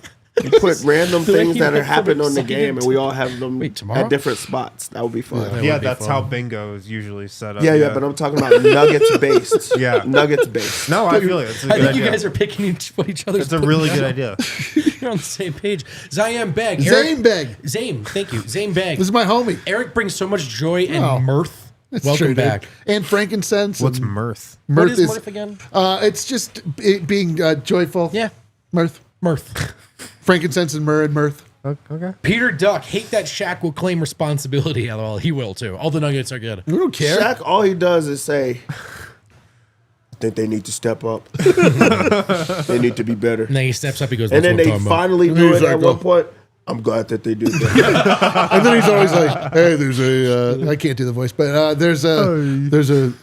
You put random things that are happening on the excited. game, and we all have them Wait, tomorrow? at different spots. That would be fun. That Yeah, would be that's fun. how bingo is usually set up. Yeah, but I'm talking about Nuggets based. Yeah. Nuggets based. No, I feel it. It's a I good think you idea. guys are picking what each other's It's a putting really down. good idea. You're on the same page. Zayem Beg. Zane Beg. Zane, thank you. Zane Beg. This is my homie. Eric brings so much joy and Oh. mirth. It's Welcome true, dude. back. And frankincense. What's and mirth? What mirth is mirth again? It's just it being joyful. Yeah. Mirth. Mirth. Frankincense and myrrh and mirth. Okay. Peter Duck, hate that Shaq will claim responsibility. LOL, he will too. All the Nuggets are good. We don't care. Shaq, all he does is say, I think they need to step up. They need to be better. And then he steps up, he goes, And "That's then what I'm they talking about." finally And do he's it at like, one oh. point. I'm glad that they do that. And then he's always like, "Hey, there's a I can't do the voice, but there's a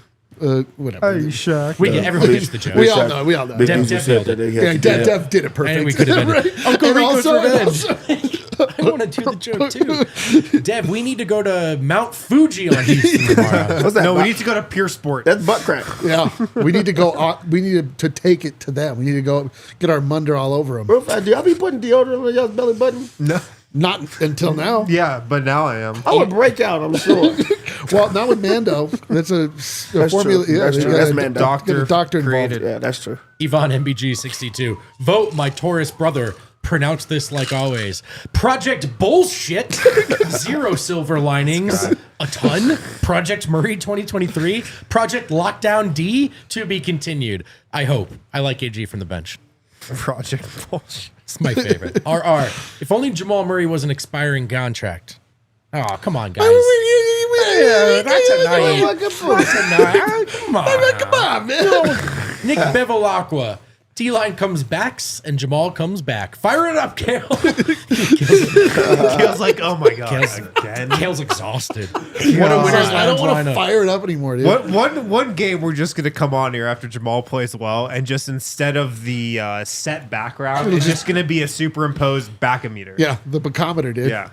whatever." Shaq. Everyone gets the joke. We all know. We all know. Big Dev Easy nailed said that it. they had Yeah, to do that. Dev did it perfect. And we could have been Right? Uncle And Rico's also- revenge. I want to do the joke too. Dev, we need to go to Mount Fuji on Houston tomorrow. What's that? No, we butt- need to go to Pure Sport. That's butt crack. Yeah, we need to go. We need to take it to them. We need to go get our munder all over them. Real fast, do y'all be putting deodorant on y'all's belly button? No. Not until now. Yeah, but now I am. I would break out, I'm sure. Well, not with Mando. That's a formula. true. Yeah, That's they true. got That's a Mando. Doctor, doctor involved. created. Yeah, that's true. Yvonne MBG 62. Vote my Taurus brother. Pronounce this like always. Project bullshit. 0 silver linings. a ton. Project Murray 2023. Project Lockdown D to be continued. I hope. I like AG from the bench. Project bullshit. It's my favorite. RR. If only Jamal Murray was an expiring contract. Oh, come on, guys. That's a night. Come on. Come on, man. Nick Bevilacqua. T-line comes back and Jamal comes back. Fire it up, Kale. Feels like, oh my God, again. Kale's exhausted. What a God. winner's I don't lounge want to lineup. fire it up anymore, dude. One game we're just going to come on here after Jamal plays well, and just instead of the set background, it's just going to be a superimposed back-a-meter. Yeah, the bacometer, dude. Yeah.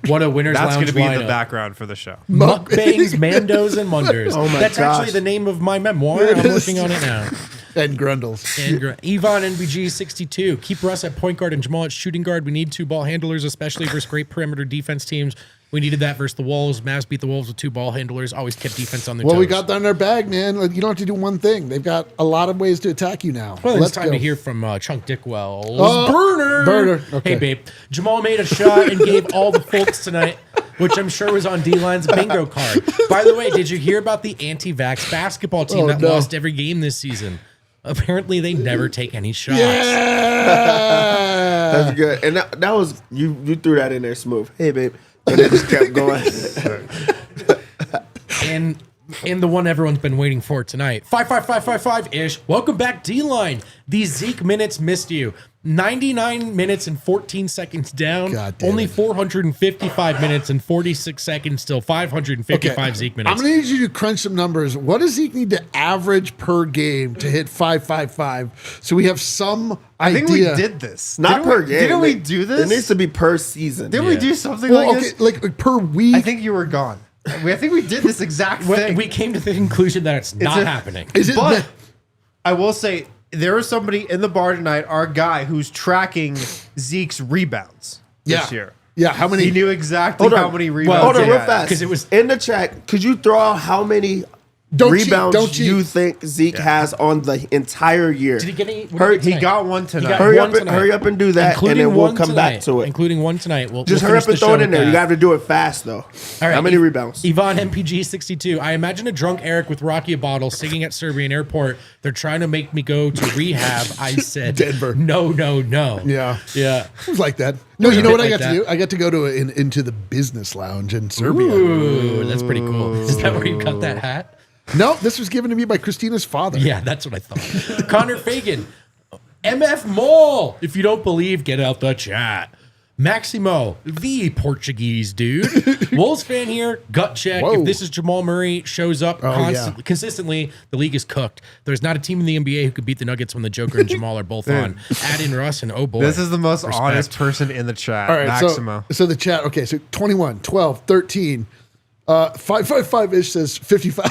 What a winner's That's going lounge to be lineup. the background for the show. Mukbangs, Mandos, and Munders. Oh my That's gosh. actually the name of my memoir. I'm working on it now. And Grundles. And Yvonne NBG 62. Keep Russ at point guard and Jamal at shooting guard. We need 2 ball handlers, especially versus great perimeter defense teams. We needed that versus the Wolves. Mavs beat the Wolves with 2 ball handlers. Always kept defense on their toes. We got that in our bag, man. Like, you don't have to do one thing. They've got a lot of ways to attack you now. Well, Let's it's time go. to hear from Chunk Dickwell's Oh, Burner. Okay. Hey, babe. Jamal made a shot and gave all the folks tonight, which I'm sure was on D-Line's bingo card. By the way, did you hear about the anti-vax basketball team that lost every game this season? Apparently, they never take any shots. Yeah. That's good. And that was you threw that in there smooth. Hey, babe. And it just kept going. And the one everyone's been waiting for tonight. 5-5-5-5-5-ish. Welcome back, D-Line. These Zeke minutes missed you. 99 minutes and 14 seconds down. God damn Only it. 455 minutes and 46 seconds still. 555 Zeke minutes. I'm going to need you to crunch some numbers. What does Zeke need to average per game to hit 555? So we have some I idea. think we did this. Not per game. Didn't we do this? It needs to be per season. Didn't we do something Well, like okay, this? like per week. I think you were gone. I think we did this exact thing. We came to the conclusion that it's not happening. Is it? But I will say, there was somebody in the bar tonight, our guy, who's tracking Zeke's rebounds this year. Yeah, how many? He knew exactly how many rebounds Hold on, he real had. fast. 'Cause it was- in the chat. Could you throw out how many rebounds don't cheat. you think Zeke has on the entire year? Did he get any? He got one tonight. Hurry one up and tonight. hurry up and do that, and then we'll come back to it. Including one tonight. We'll Just we'll hurry up finish and the throw it show in there. with You that. got to do it fast though. All right, How many rebounds? Yvonne MPG 62. I imagine a drunk Eric with Rocky a bottle singing at Serbian airport. They're trying to make me go to rehab. I said, Denver. No. Yeah. Yeah. It was like that. No, you a know bit what I like got that. to do? I got to go to into the business lounge in Serbia. Ooh, that's pretty cool. Is that where you got that hat? No, this was given to me by Christina's father. Yeah, that's what I thought. Connor Fagan. MF Mole. If you don't believe, get out the chat. Maximo, the Portuguese dude. Wolves fan here. Gut check. Whoa. If this is Jamal Murray shows up consistently, the league is cooked. There's not a team in the NBA who could beat the Nuggets when the Joker and Jamal are both on. Add in Russ and oh boy. This is the most Respect. honest person in the chat, All right, Maximo. so the chat, okay, so 21, 12, 13, 555-ish says 55.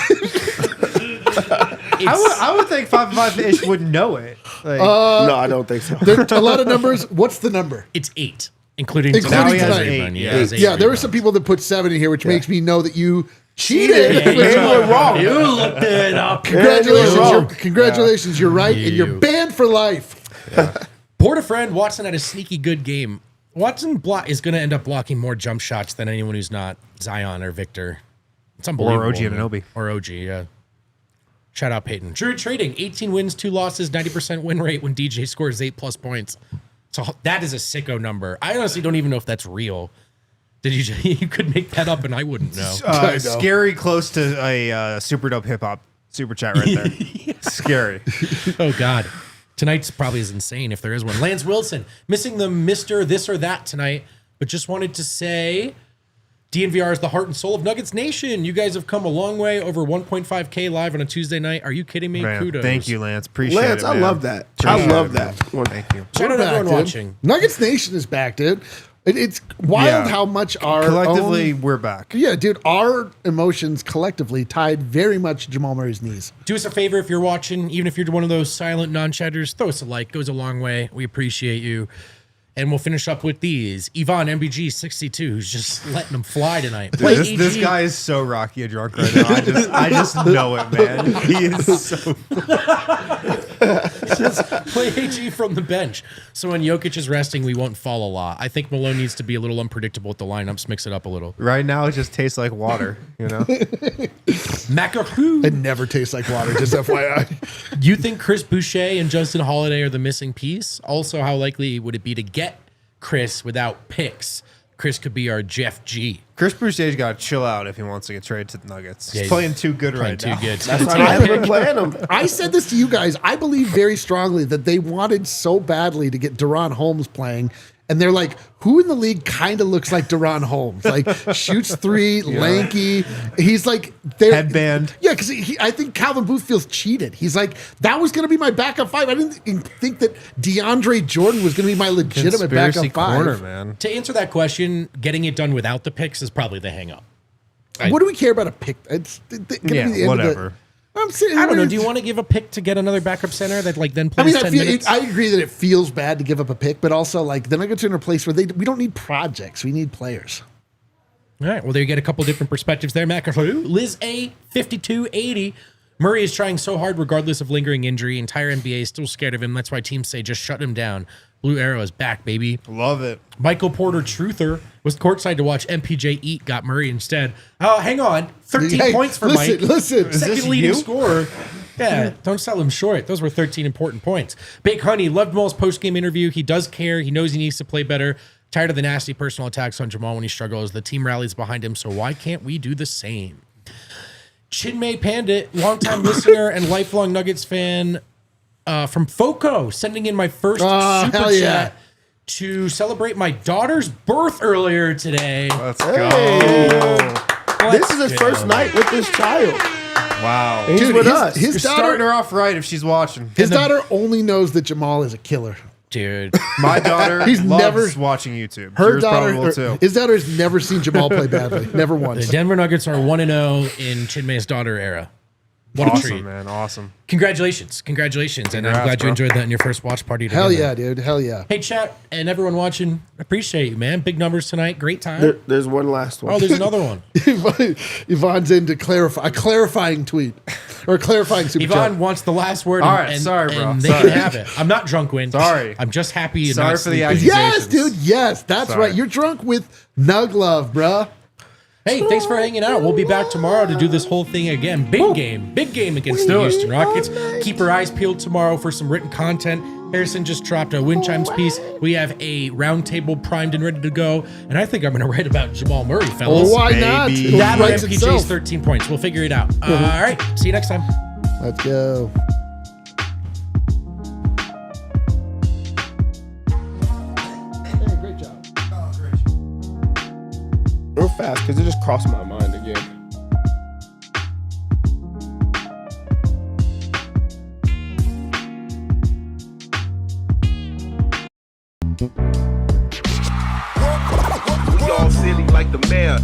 I would think 5-5-ish would know it. Like, No, I don't think so. There are a lot of numbers. What's the number? It's 8, including Including tonight. tonight. Everyone. Yeah. Yeah, it's 8 Yeah, there were rebounds. some people that put 7 in here, which makes me know that you cheated. Yeah, You were wrong. You looked it up. Congratulations. Yeah, you were wrong. Congratulations. You're right, and you're banned for life. Porta friend Watson had a sneaky good game. Watson is going to end up blocking more jump shots than anyone who's not Zion or Victor. It's unbelievable. Or OG Anunoby. Or OG, yeah. Shout out Peyton. Drew Trading, 18 wins, 2 losses, 90% win rate when DJ scores 8+ points. So that is a sicko number. I honestly don't even know if that's real. Did you could make that up and I wouldn't know. I know. scary close to a super dope hip hop super chat right there. Scary. Oh, God. Tonight's probably is insane if there is one. Lance Wilson, missing the Mr. This or That tonight, but just wanted to say DNVR is the heart and soul of Nuggets Nation. You guys have come a long way, over 1.5K live on a Tuesday night. Are you kidding me? Man, Kudos. thank you, Lance. Appreciate Lance, it, I man. love that. Appreciate I love it, that. man. Thank you. Shout out We're back, everyone dude. watching. Nuggets Nation is back, dude. It's wild Yeah. how much our Collectively, own- we're back. yeah, dude, our emotions collectively tied very much to Jamal Murray's knees. Do us a favor if you're watching, even if you're one of those silent non-chatters, throw us a like. Goes a long way. We appreciate you. And we'll finish up with these. Yvonne MBG 62, who's just letting them fly tonight. Play Dude, this EG. guy is so Rocky a drunk right now. I just know it, man. He is so. Just play AG from the bench. So when Jokic is resting, we won't fall a lot. I think Malone needs to be a little unpredictable with the lineups, mix it up a little. Right now, it just tastes like water, you know? Macaroo. It never tastes like water, just FYI. You think Chris Boucher and Justin Holiday are the missing piece? Also, how likely would it be to get Chris without picks? Chris could be our Jeff G. Chris Boucher's got to chill out if he wants to get traded to the Nuggets. Yeah, he's playing too good right Too now. good. That's why I haven't been playing him. I said this to you guys. I believe very strongly that they wanted so badly to get Deron Holmes playing. And they're like, who in the league kind of looks like Deron Holmes? Like, shoots three, lanky. He's like... Headband. Yeah, because I think Calvin Booth feels cheated. He's like, that was going to be my backup five. I didn't think that DeAndre Jordan was going to be my legitimate Conspiracy backup five. corner, man. To answer that question, getting it done without the picks is probably the hang up. What do we care about a pick? It's gonna be the end of whatever. I'm saying, I don't know. Do you want to give a pick to get another backup center that like then I plays mean, 10 minutes? I agree that it feels bad to give up a pick, but also like the Nuggets are in a place where we don't need projects. We need players. All right. Well, there you get a couple different perspectives there. Macaroo. Liz A, 5280. Murray is trying so hard regardless of lingering injury. Entire NBA is still scared of him. That's why teams say just shut him down. Blue Arrow is back, baby. Love it. Michael Porter Truther was courtside to watch MPJ eat, got Murray instead. Oh, hang on. 13 Hey, points for listen, Mike. Listen, Is this Second leading you? scorer. Yeah, don't sell him short. Those were 13 important points. Big Honey loved Maul's post-game interview. He does care. He knows he needs to play better. Tired of the nasty personal attacks on Jamal when he struggles. The team rallies behind him, so why can't we do the same? Chinmay Pandit, longtime listener and lifelong Nuggets fan from FOCO, sending in my first super hell chat yeah. to celebrate my daughter's birth earlier today. Let's go. This is his first night with this child. Wow. He's Dude, with his- us. his You're daughter- starting her off right if she's watching. his daughter only knows that Jamal is a killer. Dude. My daughter He's loves never- watching YouTube. Her Yours daughter, probably will too. his daughter has never seen Jamal play badly. Never The once. Denver Nuggets are 1-0 in Chinmay's daughter era. What a Awesome, treat. man. Awesome. Congratulations. And I'm Congrats, glad bro. you enjoyed that in your first watch party together. Hell yeah, dude. Hell yeah. Hey, chat and everyone watching, appreciate you, man. Big numbers tonight. Great time. There's one last one. Oh, there's another one. Yvonne's in to clarify a clarifying tweet or a clarifying super Yvonne chat. wants the last word. All right, sorry, bro. And they Sorry. can have it. I'm not drunk, Win. Sorry. I'm just happy. And Sorry not for the sleeping. accusations. Yes, dude. Yes, that's Sorry. right. You're drunk with Nug Love, bruh. Hey, thanks for hanging out. We'll be back tomorrow to do this whole thing again. Big game against the Houston Rockets. Keep your eyes peeled tomorrow for some written content. Harrison just dropped a Wind Chimes piece. We have a roundtable primed and ready to go. And I think I'm going to write about Jamal Murray, fellas. Why not? baby. It That or writes MPJ's itself. 13 points. We'll figure it out. All right. See you next time. Let's go. Hey, great job. Real fast, because it just crossed my mind again. We all silly like the mayor.